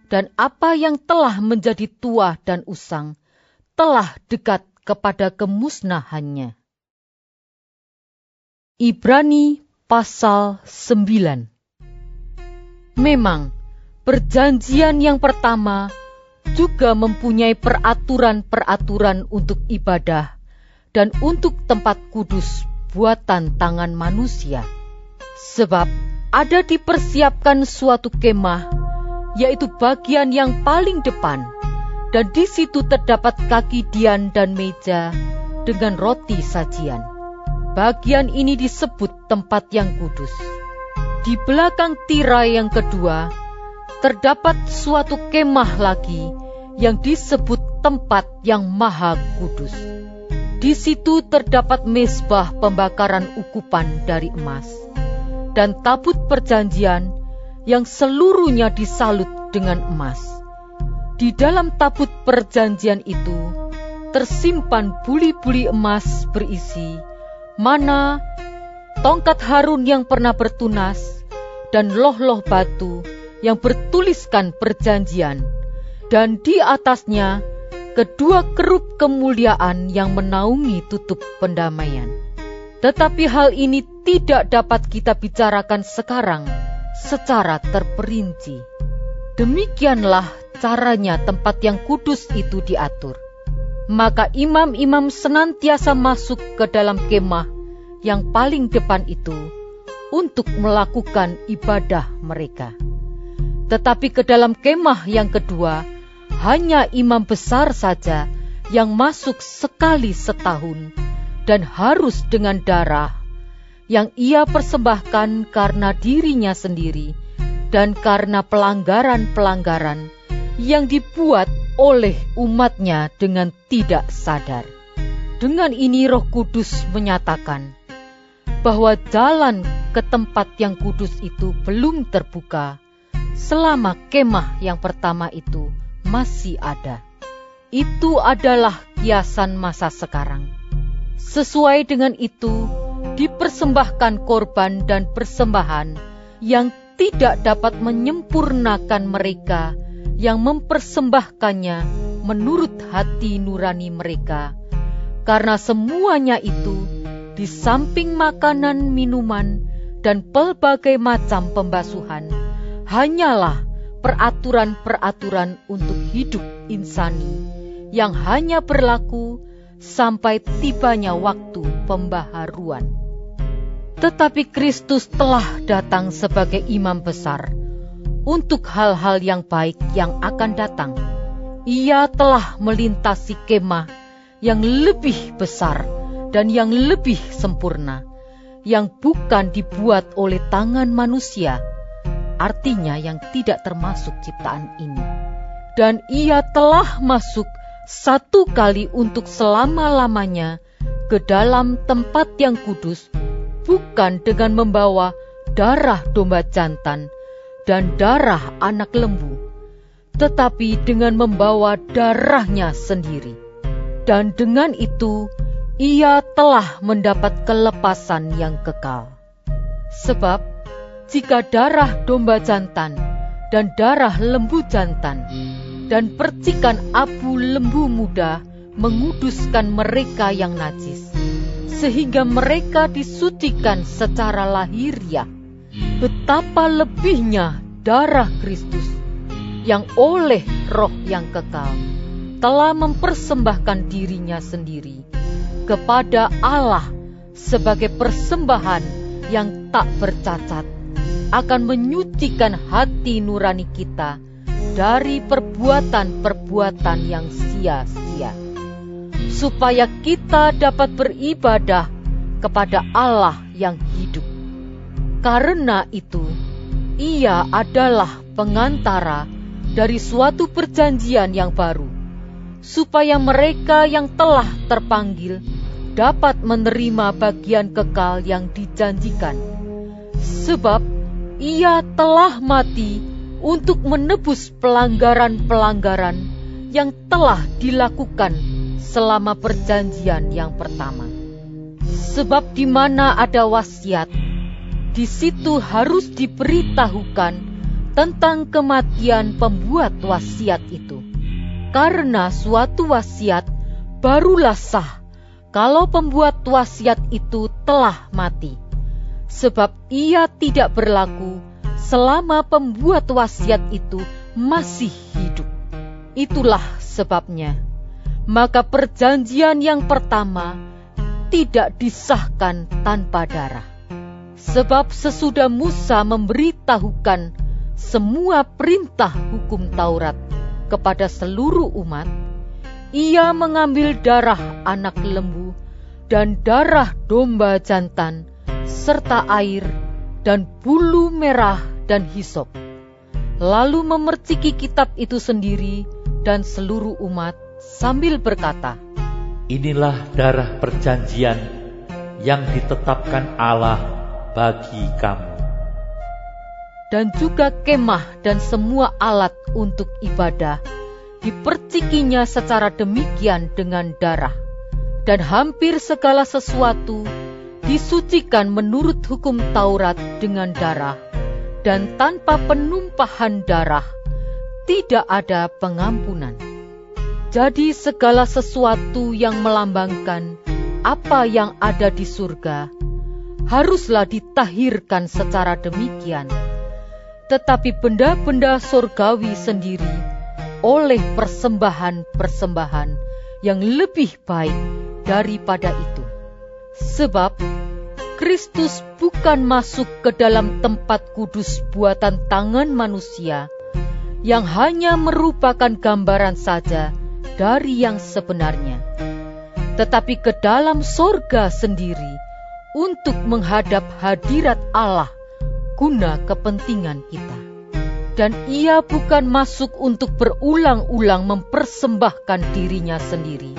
dan apa yang telah menjadi tua dan usang telah dekat kepada kemusnahannya. Ibrani pasal 9. Memang perjanjian yang pertama juga mempunyai peraturan-peraturan untuk ibadah dan untuk tempat kudus buatan tangan manusia. Sebab ada dipersiapkan suatu kemah, yaitu bagian yang paling depan, dan di situ terdapat kaki dian dan meja dengan roti sajian. Bagian ini disebut tempat yang kudus. Di belakang tirai yang kedua, terdapat suatu kemah lagi yang disebut tempat yang maha kudus. Di situ terdapat mezbah pembakaran ukupan dari emas, dan tabut perjanjian yang seluruhnya disalut dengan emas. Di dalam tabut perjanjian itu tersimpan buli-buli emas berisi mana, tongkat Harun yang pernah bertunas, dan loh-loh batu yang bertuliskan perjanjian, dan di atasnya kedua kerup kemuliaan yang menaungi tutup pendamaian. Tetapi hal ini tidak dapat kita bicarakan sekarang secara terperinci. Demikianlah caranya tempat yang kudus itu diatur. Maka imam-imam senantiasa masuk ke dalam kemah yang paling depan itu untuk melakukan ibadah mereka. Tetapi ke dalam kemah yang kedua, hanya imam besar saja yang masuk sekali setahun, dan harus dengan darah yang ia persembahkan karena dirinya sendiri dan karena pelanggaran-pelanggaran yang dibuat oleh umatnya dengan tidak sadar. Dengan ini Roh Kudus menyatakan bahwa jalan ke tempat yang kudus itu belum terbuka selama kemah yang pertama itu masih ada. Itu adalah kiasan masa sekarang. Sesuai dengan itu, dipersembahkan korban dan persembahan yang tidak dapat menyempurnakan mereka yang mempersembahkannya menurut hati nurani mereka, karena semuanya itu, di samping makanan, minuman, dan pelbagai macam pembasuhan, hanyalah peraturan-peraturan untuk hidup insani yang hanya berlaku sampai tibanya waktu pembaharuan. Tetapi Kristus telah datang sebagai imam besar untuk hal-hal yang baik yang akan datang. Ia telah melintasi kemah yang lebih besar dan yang lebih sempurna, yang bukan dibuat oleh tangan manusia, artinya yang tidak termasuk ciptaan ini. Dan ia telah masuk satu kali untuk selama-lamanya ke dalam tempat yang kudus, bukan dengan membawa darah domba jantan dan darah anak lembu, tetapi dengan membawa darahnya sendiri. Dan dengan itu, ia telah mendapat kelepasan yang kekal. Sebab, jika darah domba jantan dan darah lembu jantan dan percikan abu lembu muda menguduskan mereka yang najis, sehingga mereka disucikan secara lahiriah, betapa lebihnya darah Kristus yang oleh Roh yang kekal telah mempersembahkan dirinya sendiri kepada Allah sebagai persembahan yang tak bercacat, akan menyucikan hati nurani kita dari perbuatan-perbuatan yang sia-sia, supaya kita dapat beribadah kepada Allah yang hidup. Karena itu, Ia adalah pengantara dari suatu perjanjian yang baru, supaya mereka yang telah terpanggil dapat menerima bagian kekal yang dijanjikan. Sebab Ia telah mati untuk menebus pelanggaran-pelanggaran yang telah dilakukan selama perjanjian yang pertama. Sebab di mana ada wasiat, di situ harus diberitahukan tentang kematian pembuat wasiat itu. Karena suatu wasiat barulah sah kalau pembuat wasiat itu telah mati. Sebab ia tidak berlaku selama pembuat wasiat itu masih hidup. Itulah sebabnya, maka perjanjian yang pertama tidak disahkan tanpa darah. Sebab sesudah Musa memberitahukan semua perintah hukum Taurat kepada seluruh umat, ia mengambil darah anak lembu dan darah domba jantan, serta air dan bulu merah dan hisop, lalu memerciki kitab itu sendiri dan seluruh umat sambil berkata, Inilah darah perjanjian yang ditetapkan Allah bagi kamu. Dan juga kemah dan semua alat untuk ibadah dipercikinya secara demikian dengan darah. Dan hampir segala sesuatu disucikan menurut hukum Taurat dengan darah, dan tanpa penumpahan darah tidak ada pengampunan. Jadi segala sesuatu yang melambangkan apa yang ada di surga haruslah ditahirkan secara demikian. Tetapi benda-benda surgawi sendiri oleh persembahan-persembahan yang lebih baik daripada itu. Sebab Kristus bukan masuk ke dalam tempat kudus buatan tangan manusia yang hanya merupakan gambaran saja dari yang sebenarnya, tetapi ke dalam sorga sendiri untuk menghadap hadirat Allah guna kepentingan kita. Dan ia bukan masuk untuk berulang-ulang mempersembahkan dirinya sendiri.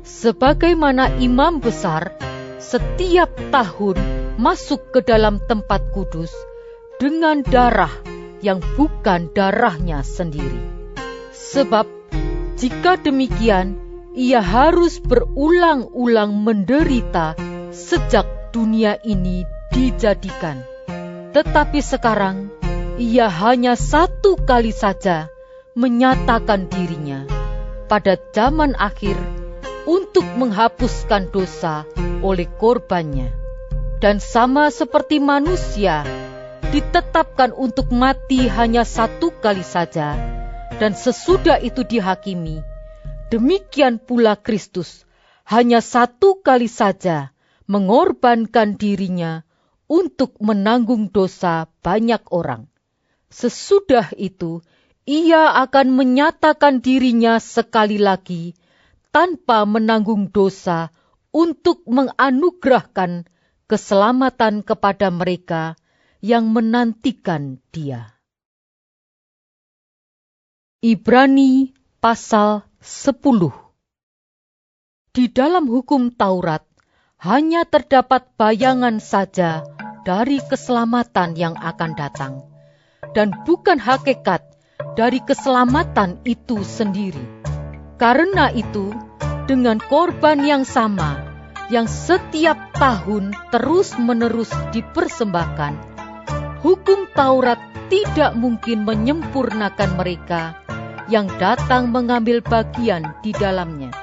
Sebagaimana imam besar setiap tahun masuk ke dalam tempat kudus dengan darah yang bukan darahnya sendiri. Sebab jika demikian, ia harus berulang-ulang menderita sejak dunia ini dijadikan. Tetapi sekarang, ia hanya satu kali saja menyatakan dirinya pada zaman akhir untuk menghapuskan dosa oleh korbannya. Dan sama seperti manusia ditetapkan untuk mati hanya satu kali saja, dan sesudah itu dihakimi, demikian pula Kristus hanya satu kali saja mengorbankan dirinya untuk menanggung dosa banyak orang. Sesudah itu, ia akan menyatakan dirinya sekali lagi tanpa menanggung dosa untuk menganugerahkan keselamatan kepada mereka yang menantikan Dia. Ibrani pasal 10. Di dalam hukum Taurat hanya terdapat bayangan saja dari keselamatan yang akan datang, dan bukan hakikat dari keselamatan itu sendiri. Karena itu, dengan korban yang sama, yang setiap tahun terus-menerus dipersembahkan, hukum Taurat tidak mungkin menyempurnakan mereka yang datang mengambil bagian di dalamnya.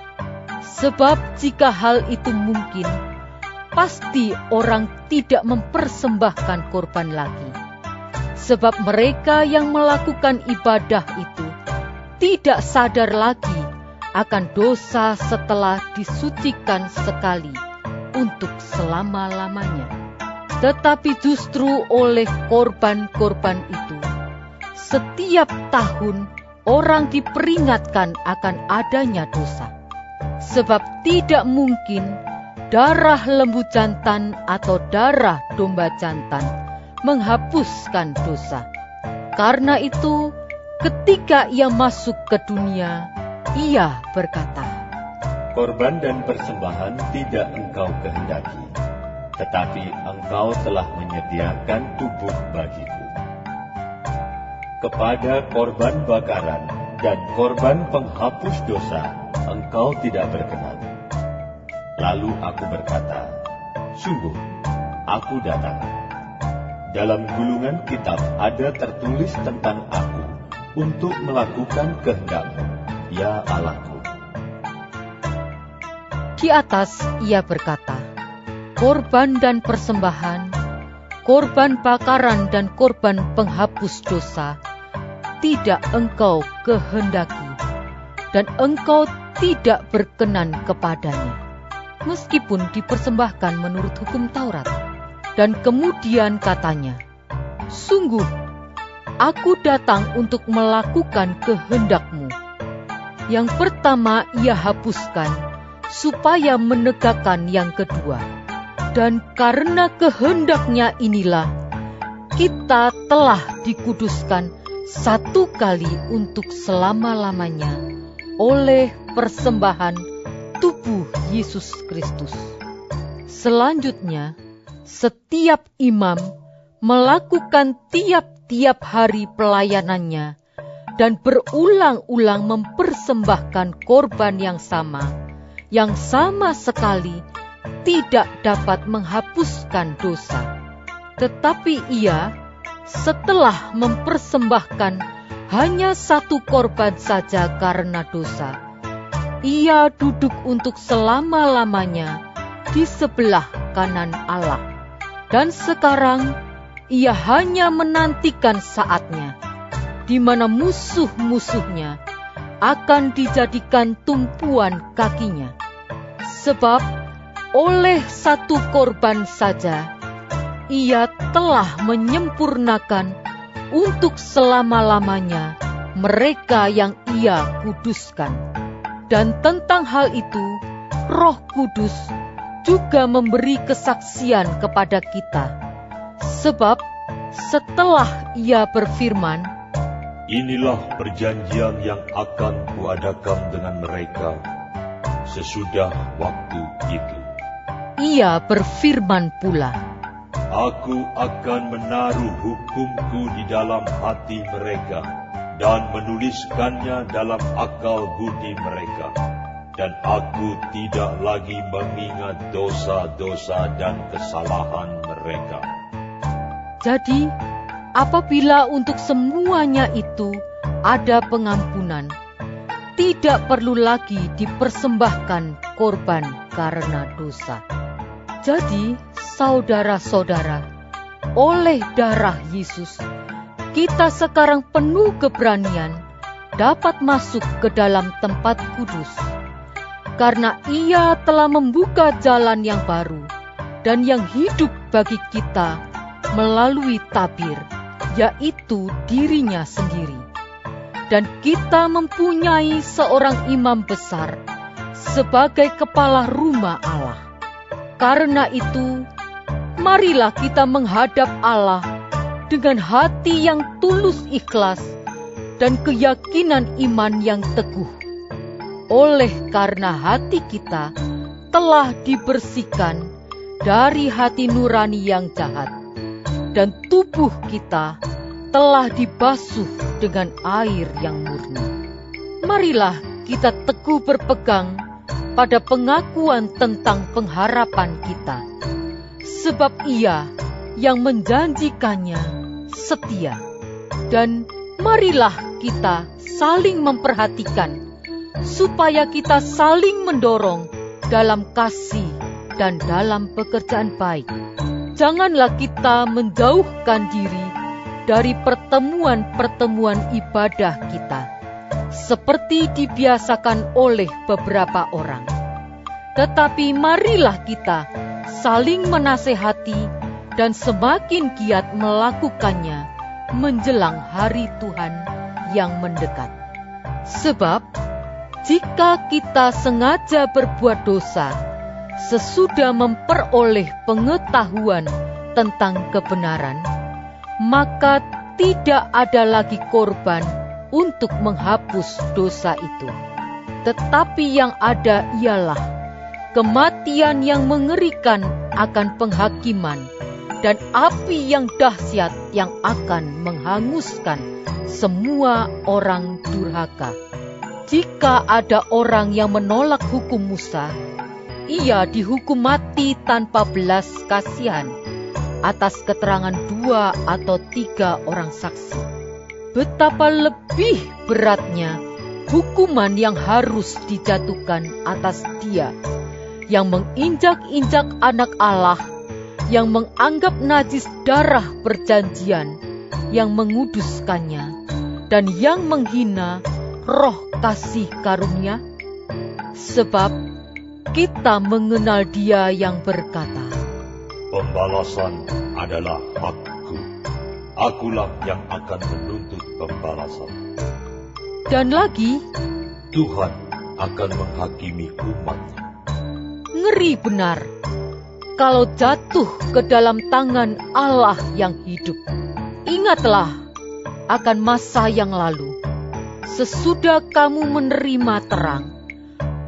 Sebab jika hal itu mungkin, pasti orang tidak mempersembahkan korban lagi. Sebab mereka yang melakukan ibadah itu tidak sadar lagi akan dosa setelah disucikan sekali untuk selama-lamanya. Tetapi justru oleh korban-korban itu, setiap tahun orang diperingatkan akan adanya dosa. Sebab tidak mungkin darah lembu jantan atau darah domba jantan menghapuskan dosa. Karena itu, ketika ia masuk ke dunia, ia berkata, Korban dan persembahan tidak engkau kehendaki, tetapi engkau telah menyediakan tubuh bagiku. Kepada korban bakaran dan korban penghapus dosa, engkau tidak berkenan. Lalu aku berkata, sungguh, aku datang. Dalam gulungan kitab ada tertulis tentang aku untuk melakukan kehendak-Mu, ya Allahku. Di atas ia berkata, korban dan persembahan, korban bakaran dan korban penghapus dosa, tidak engkau kehendaki, dan engkau tidak berkenan kepadanya, meskipun dipersembahkan menurut hukum Taurat. Dan kemudian katanya, sungguh, aku datang untuk melakukan kehendak-Mu. Yang pertama ia hapuskan, supaya menegakkan yang kedua. Dan karena kehendak-Nya inilah, kita telah dikuduskan satu kali untuk selama-lamanya oleh persembahan tubuh Yesus Kristus. Selanjutnya, setiap imam melakukan tiap-tiap hari pelayanannya dan berulang-ulang mempersembahkan korban yang sama sekali tidak dapat menghapuskan dosa. Tetapi ia, setelah mempersembahkan hanya satu korban saja karena dosa, Ia duduk untuk selama-lamanya di sebelah kanan Allah. Dan sekarang Ia hanya menantikan saatnya di mana musuh-musuhnya akan dijadikan tumpuan kakinya. Sebab oleh satu korban saja Ia telah menyempurnakan untuk selama-lamanya mereka yang Ia kuduskan. Dan tentang hal itu, Roh Kudus juga memberi kesaksian kepada kita. Sebab setelah Ia berfirman, Inilah perjanjian yang akan kuadakan dengan mereka sesudah waktu itu. Ia berfirman pula, Aku akan menaruh hukumku di dalam hati mereka dan menuliskannya dalam akal budi mereka. Dan aku tidak lagi mengingat dosa-dosa dan kesalahan mereka. jadi apabila untuk semuanya itu ada pengampunan, tidak perlu lagi dipersembahkan korban karena dosa. Jadi, saudara-saudara, oleh darah Yesus, kita sekarang penuh keberanian dapat masuk ke dalam tempat kudus. Karena Ia telah membuka jalan yang baru dan yang hidup bagi kita melalui tabir, yaitu dirinya sendiri. Dan kita mempunyai seorang imam besar sebagai kepala rumah Allah. Karena itu, marilah kita menghadap Allah dengan hati yang tulus ikhlas dan keyakinan iman yang teguh. Oleh karena hati kita telah dibersihkan dari hati nurani yang jahat, dan tubuh kita telah dibasuh dengan air yang murni. Marilah kita teguh berpegang pada pengakuan tentang pengharapan kita, sebab Ia yang menjanjikannya setia. Dan marilah kita saling memperhatikan, supaya kita saling mendorong dalam kasih dan dalam pekerjaan baik. Janganlah kita menjauhkan diri dari pertemuan-pertemuan ibadah kita, seperti dibiasakan oleh beberapa orang. Tetapi marilah kita saling menasehati dan semakin giat melakukannya menjelang hari Tuhan yang mendekat. Sebab jika kita sengaja berbuat dosa sesudah memperoleh pengetahuan tentang kebenaran, maka tidak ada lagi korban untuk menghapus dosa itu. Tetapi yang ada ialah kematian yang mengerikan akan penghakiman dan api yang dahsyat yang akan menghanguskan semua orang durhaka. Jika ada orang yang menolak hukum Musa, ia dihukum mati tanpa belas kasihan atas keterangan 2 atau 3 orang saksi. Betapa lebih beratnya hukuman yang harus dijatuhkan atas dia yang menginjak-injak anak Allah, yang menganggap najis darah perjanjian, yang menguduskannya, dan yang menghina roh kasih karunia. Sebab kita mengenal Dia yang berkata, Pembalasan adalah hakku. Akulah yang akan menuntut pembalasan. Dan lagi, Tuhan akan menghakimi umat-Nya. ngeri benar kalau jatuh ke dalam tangan Allah yang hidup. Ingatlah akan masa yang lalu. Sesudah kamu menerima terang,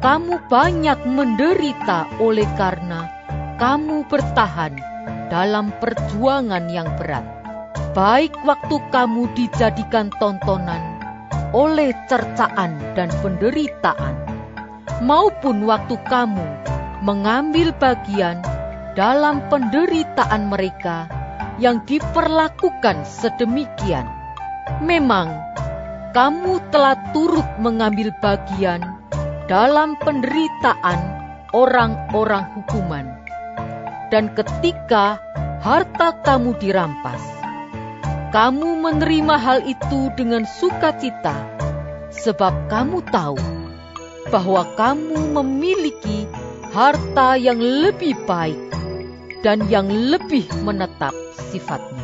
kamu banyak menderita oleh karena kamu bertahan dalam perjuangan yang berat. Baik waktu kamu dijadikan tontonan oleh cercaan dan penderitaan, maupun waktu kamu mengambil bagian dalam penderitaan mereka yang diperlakukan sedemikian. Memang kamu telah turut mengambil bagian dalam penderitaan orang-orang hukuman. Dan ketika harta kamu dirampas, kamu menerima hal itu dengan sukacita, sebab kamu tahu bahwa kamu memiliki harta yang lebih baik dan yang lebih menetap sifatnya.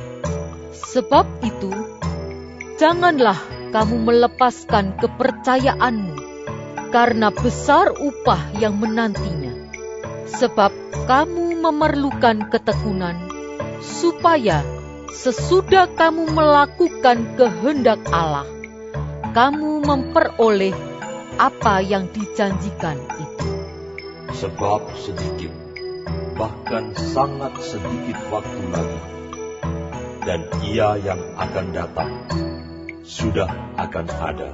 Sebab itu, janganlah kamu melepaskan kepercayaanmu, karena besar upah yang menantinya. Sebab kamu memerlukan ketekunan, supaya sesudah kamu melakukan kehendak Allah, kamu memperoleh apa yang dijanjikan itu. Sebab sedikit, bahkan sangat sedikit waktu lagi, dan Ia yang akan datang sudah akan ada,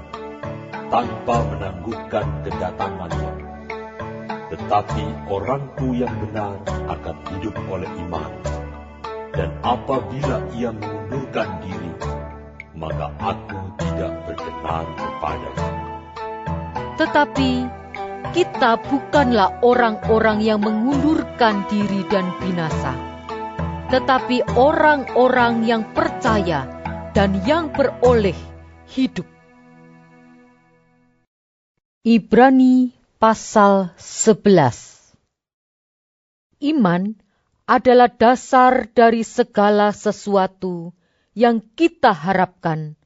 tanpa menangguhkan kedatangannya. Tetapi orangku yang benar akan hidup oleh iman, dan apabila ia mengundurkan diri, maka aku tidak berkenan kepadanya. Tetapi kita bukanlah orang-orang yang mengundurkan diri dan binasa, tetapi orang-orang yang percaya dan yang beroleh hidup. Ibrani pasal 11. Iman adalah dasar dari segala sesuatu yang kita harapkan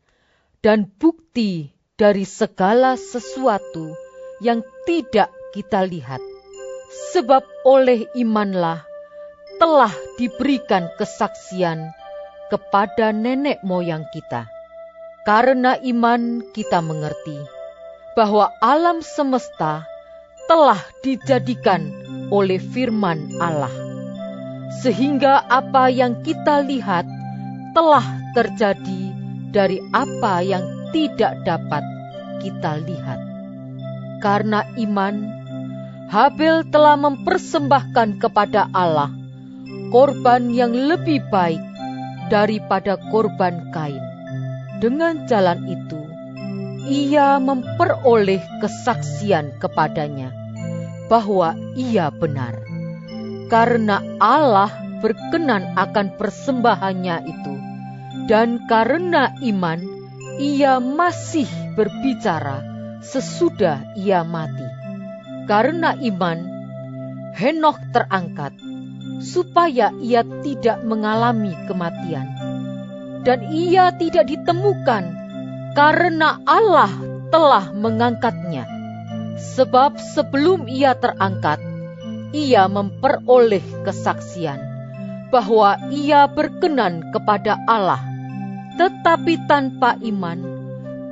dan bukti dari segala sesuatu yang tidak kita lihat. Sebab oleh imanlah telah diberikan kesaksian kepada nenek moyang kita. Karena iman kita mengerti bahwa alam semesta telah dijadikan oleh firman Allah, sehingga apa yang kita lihat telah terjadi dari apa yang tidak dapat kita lihat. Karena iman, Habel telah mempersembahkan kepada Allah korban yang lebih baik daripada korban Kain. Dengan jalan itu, ia memperoleh kesaksian kepadanya bahwa ia benar. Karena Allah berkenan akan persembahannya itu, dan karena iman, ia masih berbicara sesudah ia mati. Karena iman, Henokh terangkat, supaya ia tidak mengalami kematian. Dan ia tidak ditemukan, karena Allah telah mengangkatnya. Sebab sebelum ia terangkat, ia memperoleh kesaksian bahwa ia berkenan kepada Allah. Tetapi tanpa iman,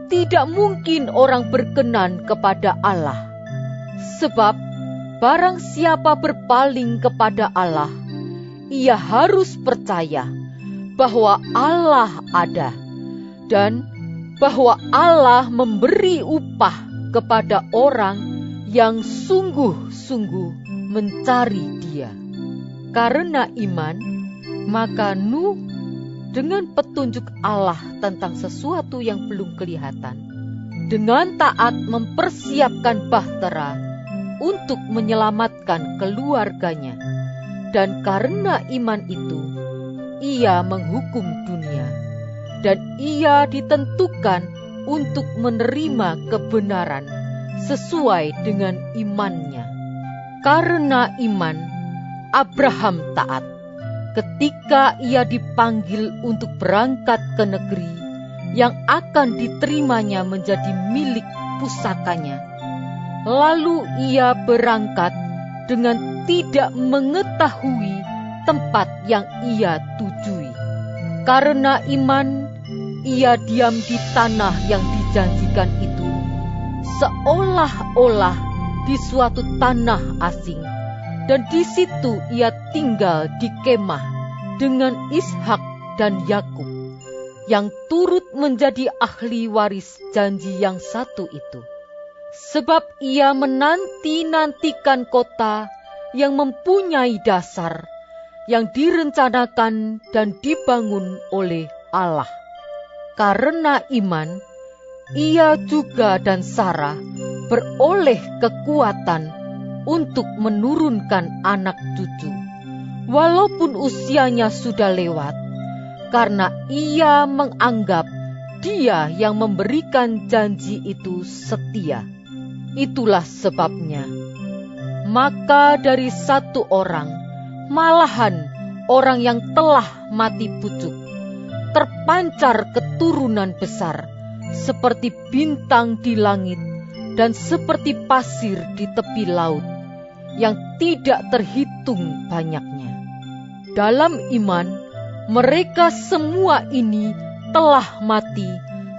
tidak mungkin orang berkenan kepada Allah. Sebab barang siapa berpaling kepada Allah, ia harus percaya bahwa Allah ada, dan bahwa Allah memberi upah kepada orang yang sungguh-sungguh mencari Dia. Karena iman, maka Nuh dengan petunjuk Allah tentang sesuatu yang belum kelihatan, dengan taat mempersiapkan bahtera untuk menyelamatkan keluarganya. Dan karena iman itu, ia menghukum dunia, dan ia ditentukan untuk menerima kebenaran sesuai dengan imannya. Karena iman, Abraham taat ketika ia dipanggil untuk berangkat ke negeri yang akan diterimanya menjadi milik pusakanya. Lalu ia berangkat dengan tidak mengetahui tempat yang ia tujui. Karena iman, ia diam di tanah yang dijanjikan itu, seolah-olah di suatu tanah asing, dan di situ ia tinggal di kemah dengan Ishak dan Yakub, yang turut menjadi ahli waris janji yang satu itu. Sebab ia menanti-nantikan kota yang mempunyai dasar, yang direncanakan dan dibangun oleh Allah. Karena iman, ia juga dan Sarah beroleh kekuatan untuk menurunkan anak cucu, walaupun usianya sudah lewat, karena ia menganggap Dia yang memberikan janji itu setia. Itulah sebabnya, maka dari satu orang, malahan orang yang telah mati pucuk, terpancar keturunan besar, seperti bintang di langit dan seperti pasir di tepi laut, yang tidak terhitung banyaknya. Dalam iman, mereka semua ini telah mati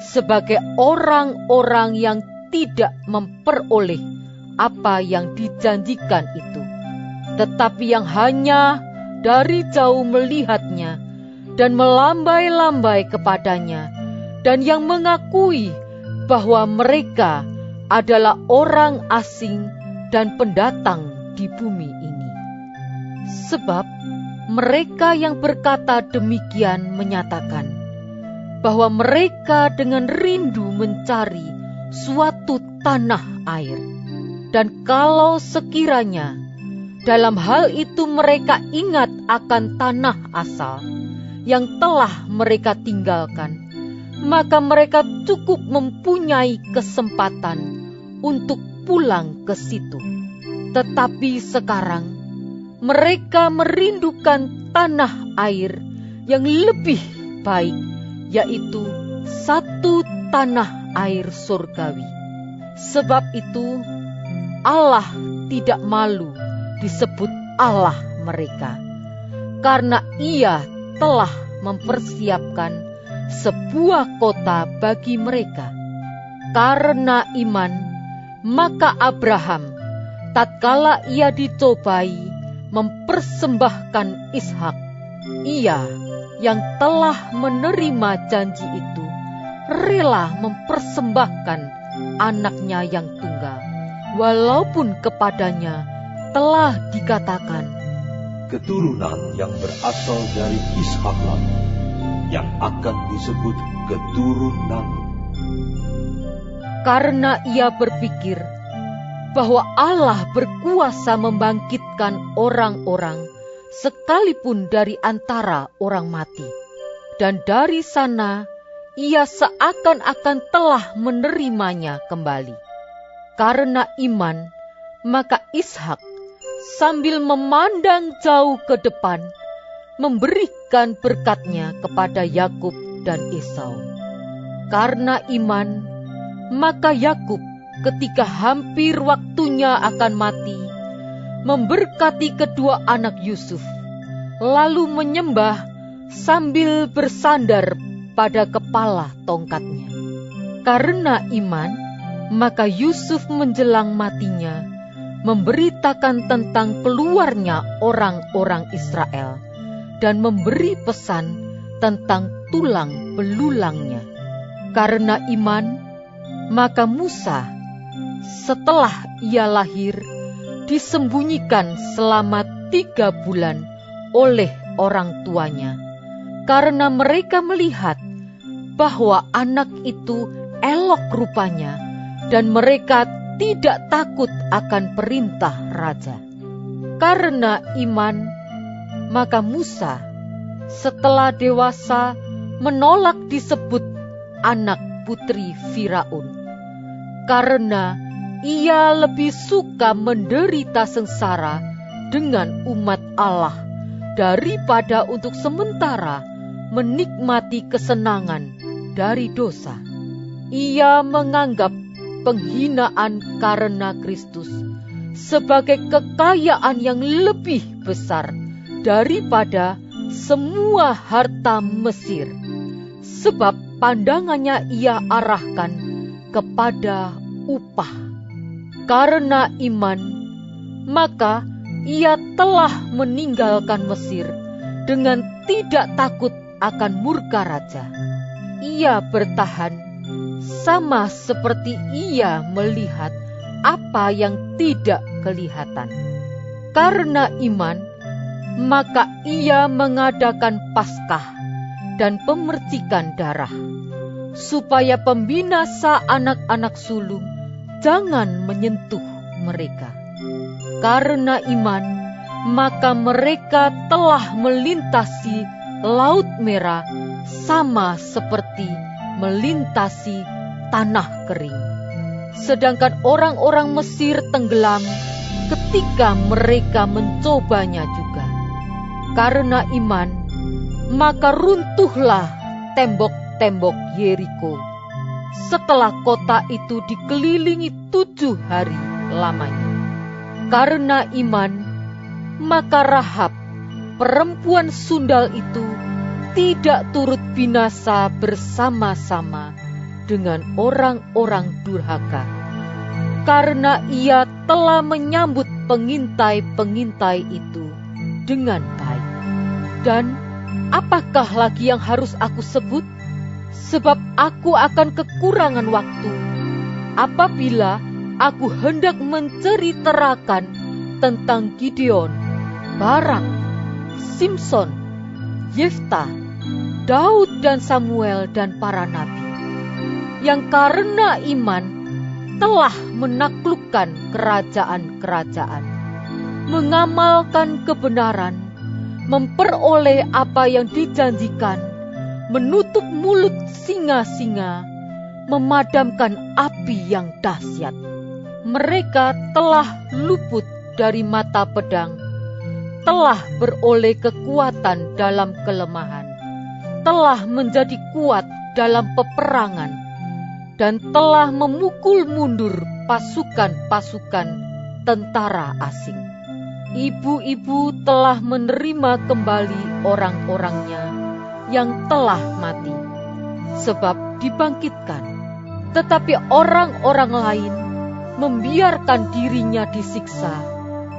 sebagai orang-orang yang tidak memperoleh apa yang dijanjikan itu, tetapi yang hanya dari jauh melihatnya dan melambai-lambai kepadanya, dan yang mengakui bahwa mereka adalah orang asing dan pendatang di bumi ini. Sebab mereka yang berkata demikian menyatakan bahwa mereka dengan rindu mencari suatu tanah air. Dan kalau sekiranya dalam hal itu mereka ingat akan tanah asal yang telah mereka tinggalkan, maka mereka cukup mempunyai kesempatan untuk pulang ke situ. Tetapi sekarang mereka merindukan tanah air yang lebih baik, yaitu satu tanah air surgawi. Sebab itu Allah tidak malu disebut Allah mereka, karena Ia telah mempersiapkan sebuah kota bagi mereka. Karena iman, maka Abraham, tatkala ia dicobai mempersembahkan Ishak, ia yang telah menerima janji itu rela mempersembahkan anaknya yang tunggal, walaupun kepadanya telah dikatakan, keturunan yang berasal dari Ishaklah yang akan disebut keturunan. Karena ia berpikir bahwa Allah berkuasa membangkitkan orang-orang sekalipun dari antara orang mati. Dan dari sana ia seakan-akan telah menerimanya kembali. Karena iman, maka Ishak sambil memandang jauh ke depan, memberikan berkatnya kepada Yakub dan Esau. Karena iman, maka Yakub ketika hampir waktunya akan mati, memberkati kedua anak Yusuf, lalu menyembah sambil bersandar pada kepala tongkatnya. Karena iman, maka Yusuf menjelang matinya memberitakan tentang keluarnya orang-orang Israel dan memberi pesan tentang tulang belulangnya. Karena iman, maka Musa setelah ia lahir disembunyikan selama 3 bulan oleh orang tuanya, karena mereka melihat bahwa anak itu elok rupanya dan mereka tidak takut akan perintah raja. Karena iman, maka Musa setelah dewasa menolak disebut anak putri Firaun, karena ia lebih suka menderita sengsara dengan umat Allah daripada untuk sementara menikmati kesenangan dari dosa. Ia menganggap penghinaan karena Kristus sebagai kekayaan yang lebih besar daripada semua harta Mesir, sebab pandangannya ia arahkan kepada upah. Karena iman, maka ia telah meninggalkan Mesir dengan tidak takut akan murka raja. Ia bertahan sama seperti ia melihat apa yang tidak kelihatan. Karena iman, maka ia mengadakan Paskah dan pemercikan darah, supaya pembinasa anak-anak sulung jangan menyentuh mereka. Karena iman, maka mereka telah melintasi Laut Merah sama seperti melintasi tanah kering. Sedangkan orang-orang Mesir tenggelam ketika mereka mencobanya juga. Karena iman, maka runtuhlah tembok-tembok Yeriko setelah kota itu dikelilingi 7 hari lamanya. Karena iman, maka Rahab, perempuan sundal itu, tidak turut binasa bersama-sama dengan orang-orang durhaka, karena ia telah menyambut pengintai-pengintai itu dengan baik. Dan apakah lagi yang harus aku sebut? Sebab aku akan kekurangan waktu apabila aku hendak menceritakan tentang Gideon, Barak, Simson, Yefta, Daud dan Samuel dan para nabi, yang karena iman telah menaklukkan kerajaan-kerajaan, mengamalkan kebenaran, memperoleh apa yang dijanjikan, menutup mulut singa-singa, memadamkan api yang dahsyat. Mereka telah luput dari mata pedang, telah beroleh kekuatan dalam kelemahan, telah menjadi kuat dalam peperangan, dan telah memukul mundur pasukan-pasukan tentara asing. Ibu-ibu telah menerima kembali orang-orangnya yang telah mati, sebab dibangkitkan. Tetapi orang-orang lain membiarkan dirinya disiksa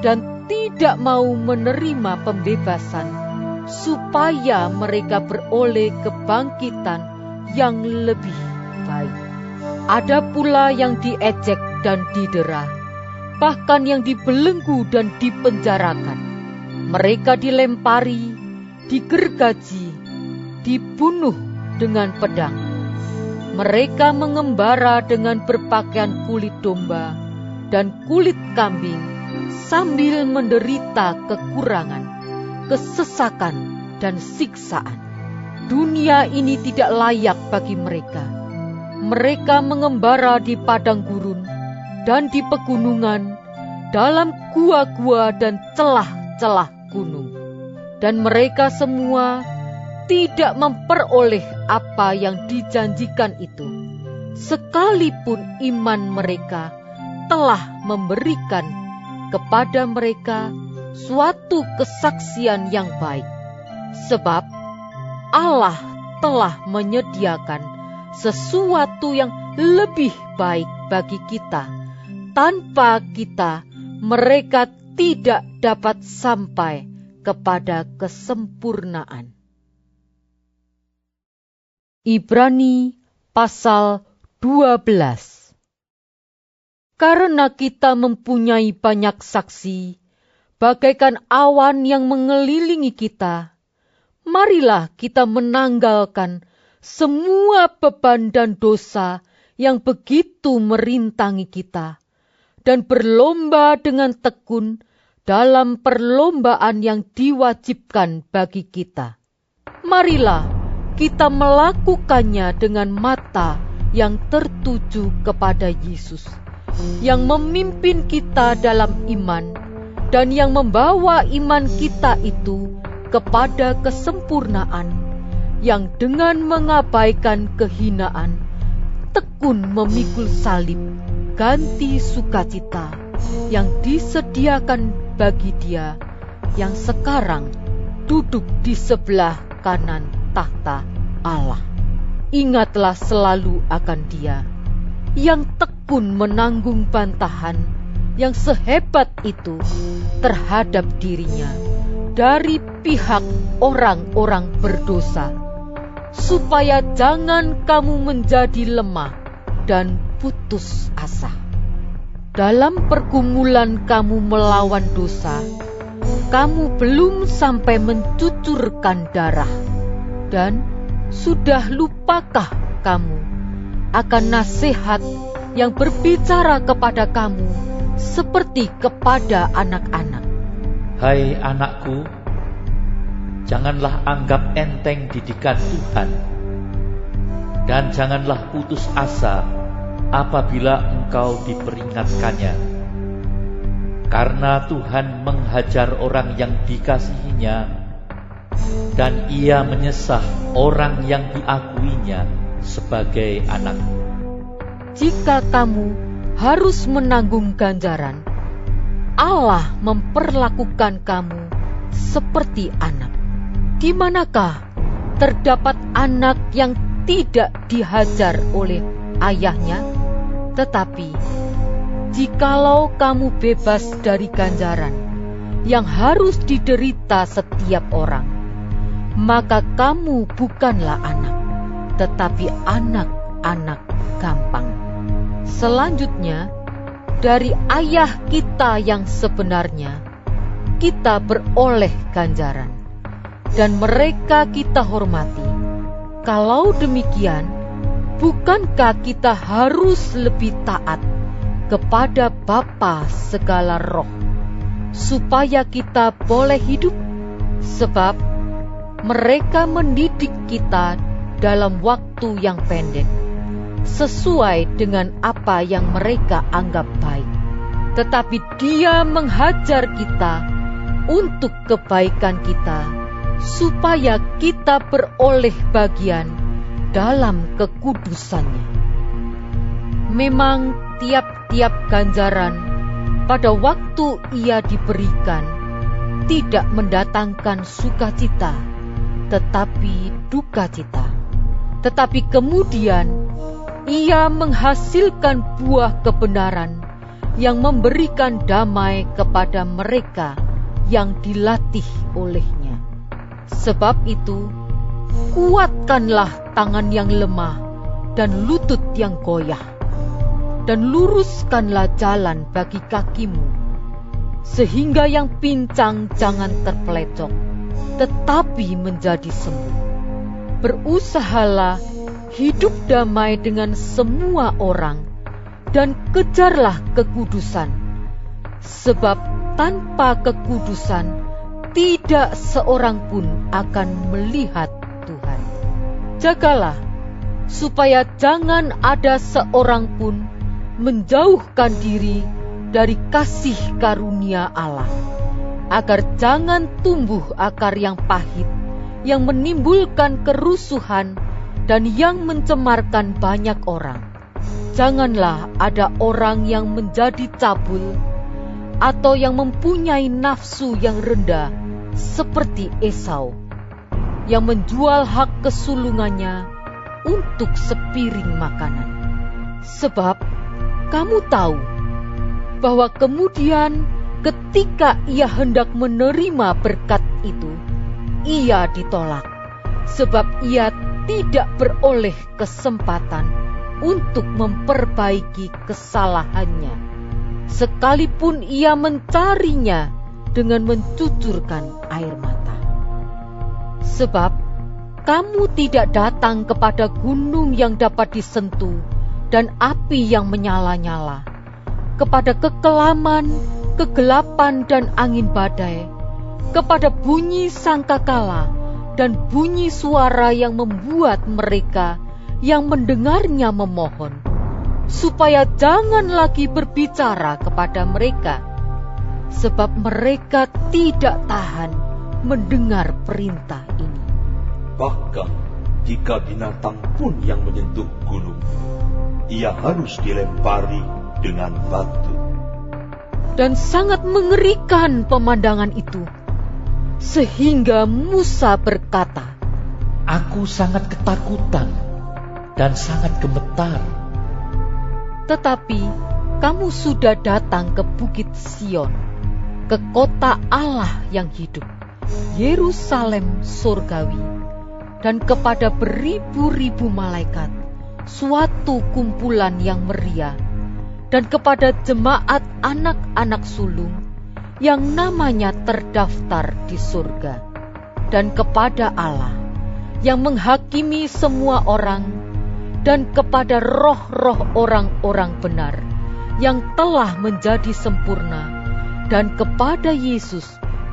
dan tidak mau menerima pembebasan, supaya mereka beroleh kebangkitan yang lebih baik. Ada pula yang diejek dan didera, bahkan yang dibelenggu dan dipenjarakan. Mereka dilempari, digergaji, dibunuh dengan pedang. Mereka mengembara dengan berpakaian kulit domba dan kulit kambing, sambil menderita kekurangan, kesesakan, dan siksaan. Dunia ini tidak layak bagi mereka. Mereka mengembara di padang gurun dan di pegunungan, dalam gua-gua dan celah-celah gunung. Dan mereka semua tidak memperoleh apa yang dijanjikan itu, sekalipun iman mereka telah memberikan kepada mereka suatu kesaksian yang baik. Sebab Allah telah menyediakan sesuatu yang lebih baik bagi kita. Tanpa kita, mereka tidak dapat sampai kepada kesempurnaan. Ibrani pasal 12. Karena kita mempunyai banyak saksi, bagaikan awan yang mengelilingi kita, marilah kita menanggalkan semua beban dan dosa yang begitu merintangi kita, dan berlomba dengan tekun dalam perlombaan yang diwajibkan bagi kita. Marilah kita melakukannya dengan mata yang tertuju kepada Yesus, yang memimpin kita dalam iman, dan yang membawa iman kita itu kepada kesempurnaan, yang dengan mengabaikan kehinaan, tekun memikul salib, ganti sukacita yang disediakan bagi Dia yang sekarang duduk di sebelah kanan tahta Allah. Ingatlah selalu akan Dia yang tekun menanggung bantahan yang sehebat itu terhadap dirinya dari pihak orang-orang berdosa, supaya jangan kamu menjadi lemah dan putus asa. Dalam pergumulan kamu melawan dosa, kamu belum sampai mencucurkan darah, dan sudah lupakah kamu akan nasihat yang berbicara kepada kamu seperti kepada anak-anak? Hai anakku, janganlah anggap enteng didikan Tuhan, dan janganlah putus asa apabila engkau diperingatkannya. Karena Tuhan menghajar orang yang dikasihinya, dan Ia menyesah orang yang diakuinya sebagai anak. Jika kamu harus menanggung ganjaran, Allah memperlakukan kamu seperti anak. Di manakah terdapat anak yang tidak dihajar oleh ayahnya? Tetapi jikalau kamu bebas dari ganjaran yang harus diderita setiap orang, maka kamu bukanlah anak, tetapi anak-anak gampang. Selanjutnya, dari ayah kita yang sebenarnya, kita beroleh ganjaran, dan mereka kita hormati. Kalau demikian, bukankah kita harus lebih taat kepada Bapa segala roh, supaya kita boleh hidup? Sebab mereka mendidik kita dalam waktu yang pendek, sesuai dengan apa yang mereka anggap baik. Tetapi Dia menghajar kita untuk kebaikan kita, supaya kita beroleh bagian dalam kekudusannya. Memang tiap-tiap ganjaran pada waktu ia diberikan tidak mendatangkan sukacita, tetapi duka cita. Tetapi kemudian ia menghasilkan buah kebenaran yang memberikan damai kepada mereka yang dilatih olehnya. Sebab itu, kuatkanlah tangan yang lemah dan lutut yang goyah, dan luruskanlah jalan bagi kakimu, sehingga yang pincang jangan terpelecok, tetapi menjadi sembuh. Berusahalah hidup damai dengan semua orang, dan kejarlah kekudusan, sebab tanpa kekudusan tidak seorang pun akan melihat Tuhan. Jagalah supaya jangan ada seorang pun menjauhkan diri dari kasih karunia Allah, agar jangan tumbuh akar yang pahit, yang menimbulkan kerusuhan dan yang mencemarkan banyak orang. Janganlah ada orang yang menjadi cabul, atau yang mempunyai nafsu yang rendah seperti Esau, yang menjual hak kesulungannya untuk sepiring makanan. Sebab kamu tahu bahwa kemudian ketika ia hendak menerima berkat itu, ia ditolak, sebab ia tidak beroleh kesempatan untuk memperbaiki kesalahannya, sekalipun ia mencarinya dengan mencucurkan air mata. Sebab kamu tidak datang kepada gunung yang dapat disentuh dan api yang menyala-nyala, kepada kekelaman, kegelapan dan angin badai, kepada bunyi sangkakala dan bunyi suara yang membuat mereka yang mendengarnya memohon, supaya jangan lagi berbicara kepada mereka, sebab mereka tidak tahan mendengar perintah ini. Bahkan jika binatang pun yang menyentuh gunung, ia harus dilempari dengan batu. Dan sangat mengerikan pemandangan itu, sehingga Musa berkata, Aku sangat ketakutan dan sangat gemetar. Tetapi kamu sudah datang ke Bukit Sion, ke kota Allah yang hidup, Yerusalem surgawi, dan kepada beribu-ribu malaikat, suatu kumpulan yang meriah, dan kepada jemaat anak-anak sulung yang namanya terdaftar di surga, dan kepada Allah yang menghakimi semua orang, dan kepada roh-roh orang-orang benar yang telah menjadi sempurna, dan kepada Yesus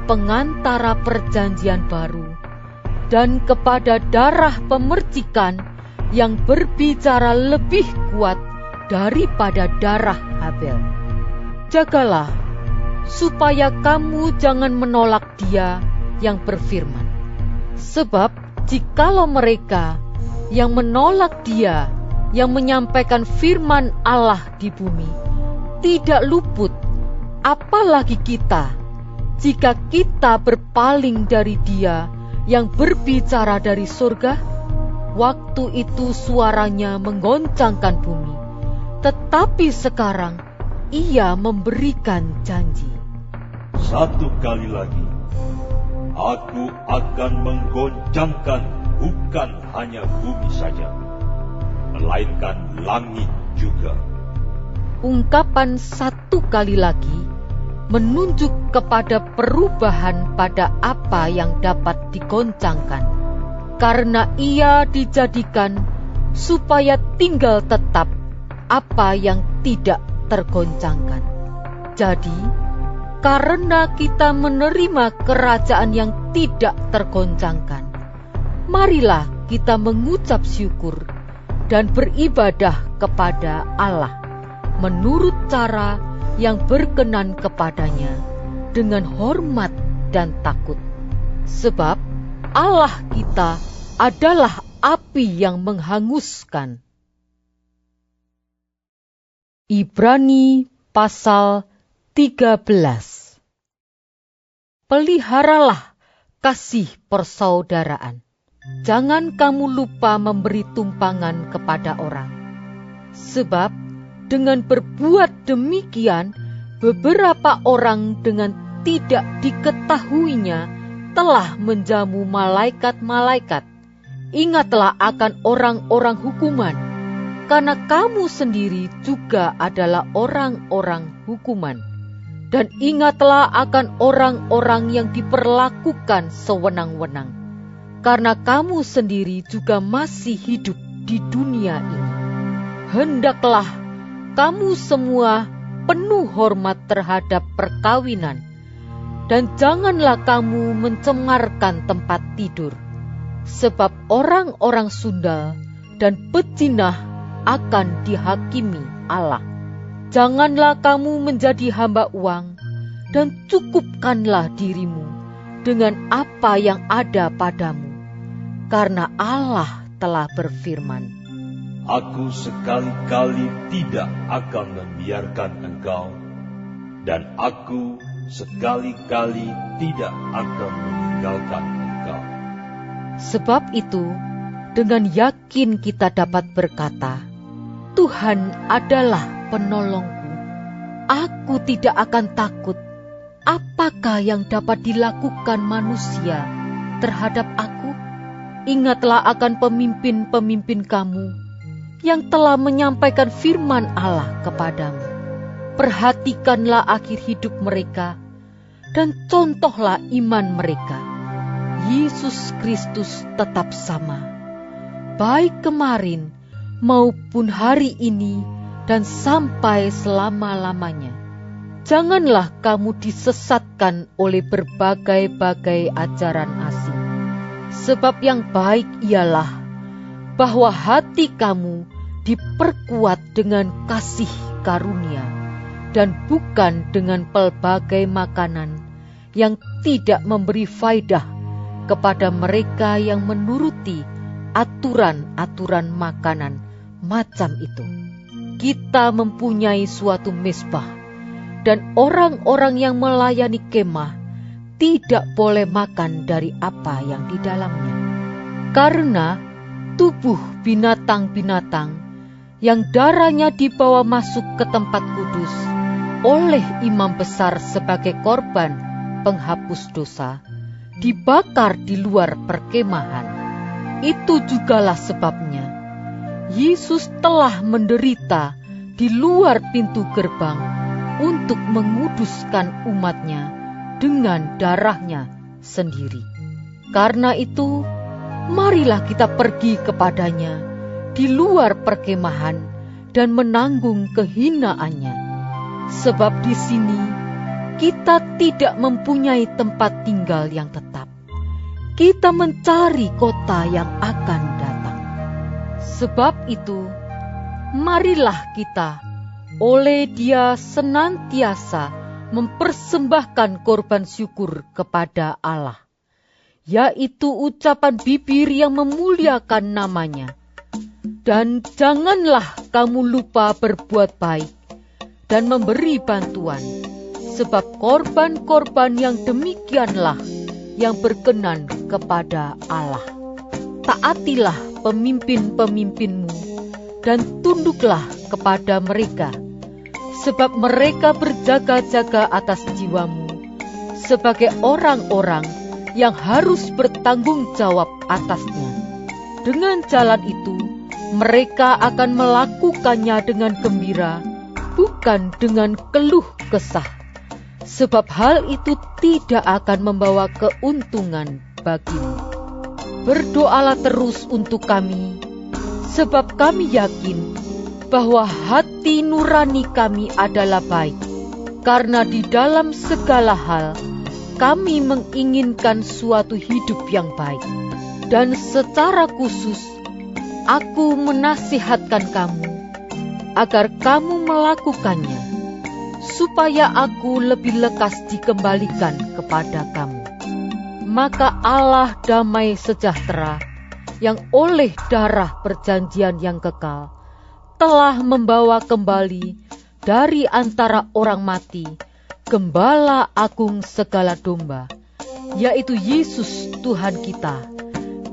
pengantara perjanjian baru, dan kepada darah pemercikan yang berbicara lebih kuat daripada darah Habel. Jagalah supaya kamu jangan menolak Dia yang berfirman. Sebab jikalau mereka yang menolak Dia yang menyampaikan firman Allah di bumi tidak luput, apalagi kita, jika kita berpaling dari Dia yang berbicara dari surga. Waktu itu suaranya menggoncangkan bumi, tetapi sekarang Ia memberikan janji. Satu kali lagi, Aku akan menggoncangkan bukan hanya bumi saja, melainkan langit juga. Ungkapan satu kali lagi menunjuk kepada perubahan pada apa yang dapat digoncangkan, karena Ia dijadikan supaya tinggal tetap apa yang tidak tergoncangkan. Jadi, karena kita menerima kerajaan yang tidak tergoncangkan, marilah kita mengucap syukur dan beribadah kepada Allah menurut cara yang berkenan kepadanya dengan hormat dan takut. Sebab Allah kita adalah api yang menghanguskan. Ibrani pasal 13. Peliharalah kasih persaudaraan. Jangan kamu lupa memberi tumpangan kepada orang. Sebab dengan berbuat demikian, beberapa orang dengan tidak diketahuinya telah menjamu malaikat-malaikat. Ingatlah akan orang-orang hukuman, karena kamu sendiri juga adalah orang-orang hukuman. Dan ingatlah akan orang-orang yang diperlakukan sewenang-wenang, karena kamu sendiri juga masih hidup di dunia ini. Hendaklah kamu semua penuh hormat terhadap perkawinan, dan janganlah kamu mencemarkan tempat tidur, sebab orang-orang sundal dan pezinah akan dihakimi Allah. Janganlah kamu menjadi hamba uang, dan cukupkanlah dirimu dengan apa yang ada padamu, karena Allah telah berfirman, Aku sekali-kali tidak akan membiarkan engkau, dan aku sekali-kali tidak akan meninggalkan engkau. Sebab itu, dengan yakin kita dapat berkata, Tuhan adalah penolongku, aku tidak akan takut. Apakah yang dapat dilakukan manusia terhadap aku? Ingatlah akan pemimpin-pemimpin kamu yang telah menyampaikan firman Allah kepadamu. Perhatikanlah akhir hidup mereka dan contohlah iman mereka. Yesus Kristus tetap sama, baik kemarin maupun hari ini dan sampai selama-lamanya. Janganlah kamu disesatkan oleh berbagai-bagai ajaran asing. Sebab yang baik ialah bahwa hati kamu diperkuat dengan kasih karunia, dan bukan dengan pelbagai makanan yang tidak memberi faedah kepada mereka yang menuruti aturan-aturan makanan macam itu. Kita mempunyai suatu mezbah, dan orang-orang yang melayani kemah tidak boleh makan dari apa yang di dalamnya. Karena tubuh binatang-binatang yang darahnya dibawa masuk ke tempat kudus oleh imam besar sebagai korban penghapus dosa, dibakar di luar perkemahan. Itu jugalah sebabnya Yesus telah menderita di luar pintu gerbang untuk menguduskan umatnya dengan darahnya sendiri. Karena itu, marilah kita pergi kepadanya di luar perkemahan dan menanggung kehinaannya. Sebab di sini kita tidak mempunyai tempat tinggal yang tetap. Kita mencari kota yang akan datang. Sebab itu, marilah kita oleh Dia senantiasa mempersembahkan korban syukur kepada Allah, yaitu ucapan bibir yang memuliakan nama-Nya. Dan janganlah kamu lupa berbuat baik dan memberi bantuan, sebab korban-korban yang demikianlah yang berkenan kepada Allah. Taatilah pemimpin-pemimpinmu dan tunduklah kepada mereka, sebab mereka berjaga-jaga atas jiwamu sebagai orang-orang yang harus bertanggung jawab atasnya. Dengan jalan itu, mereka akan melakukannya dengan gembira, bukan dengan keluh kesah, sebab hal itu tidak akan membawa keuntungan bagimu. Berdoalah terus untuk kami, sebab kami yakin bahwa hati nurani kami adalah baik, karena di dalam segala hal kami menginginkan suatu hidup yang baik. Dan secara khusus, aku menasihatkan kamu agar kamu melakukannya, supaya aku lebih lekas dikembalikan kepada kamu. Maka Allah damai sejahtera, yang oleh darah perjanjian yang kekal, telah membawa kembali dari antara orang mati Gembala Agung segala domba, yaitu Yesus Tuhan kita.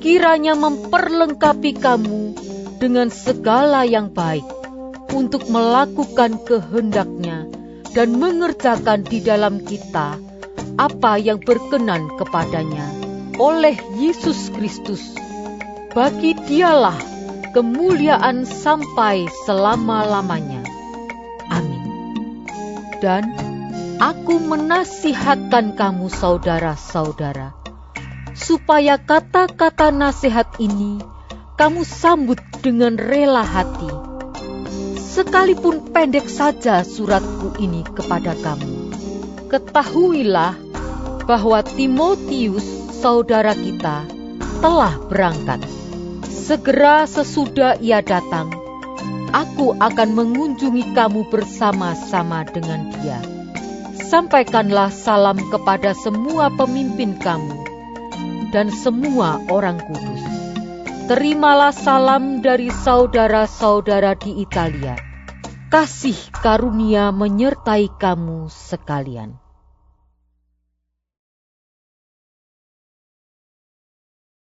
Kiranya memperlengkapi kamu dengan segala yang baik, untuk melakukan kehendak-Nya dan mengerjakan di dalam kita apa yang berkenan kepadanya oleh Yesus Kristus. Bagi Dialah kemuliaan sampai selama-lamanya. Amin. Dan aku menasihatkan kamu saudara-saudara, supaya kata-kata nasihat ini kamu sambut dengan rela hati. Sekalipun pendek saja suratku ini kepada kamu, ketahuilah bahwa Timotius saudara kita telah berangkat. Segera sesudah ia datang, aku akan mengunjungi kamu bersama-sama dengan dia. Sampaikanlah salam kepada semua pemimpin kamu dan semua orang kudus. Terimalah salam dari saudara-saudara di Italia. Kasih karunia menyertai kamu sekalian.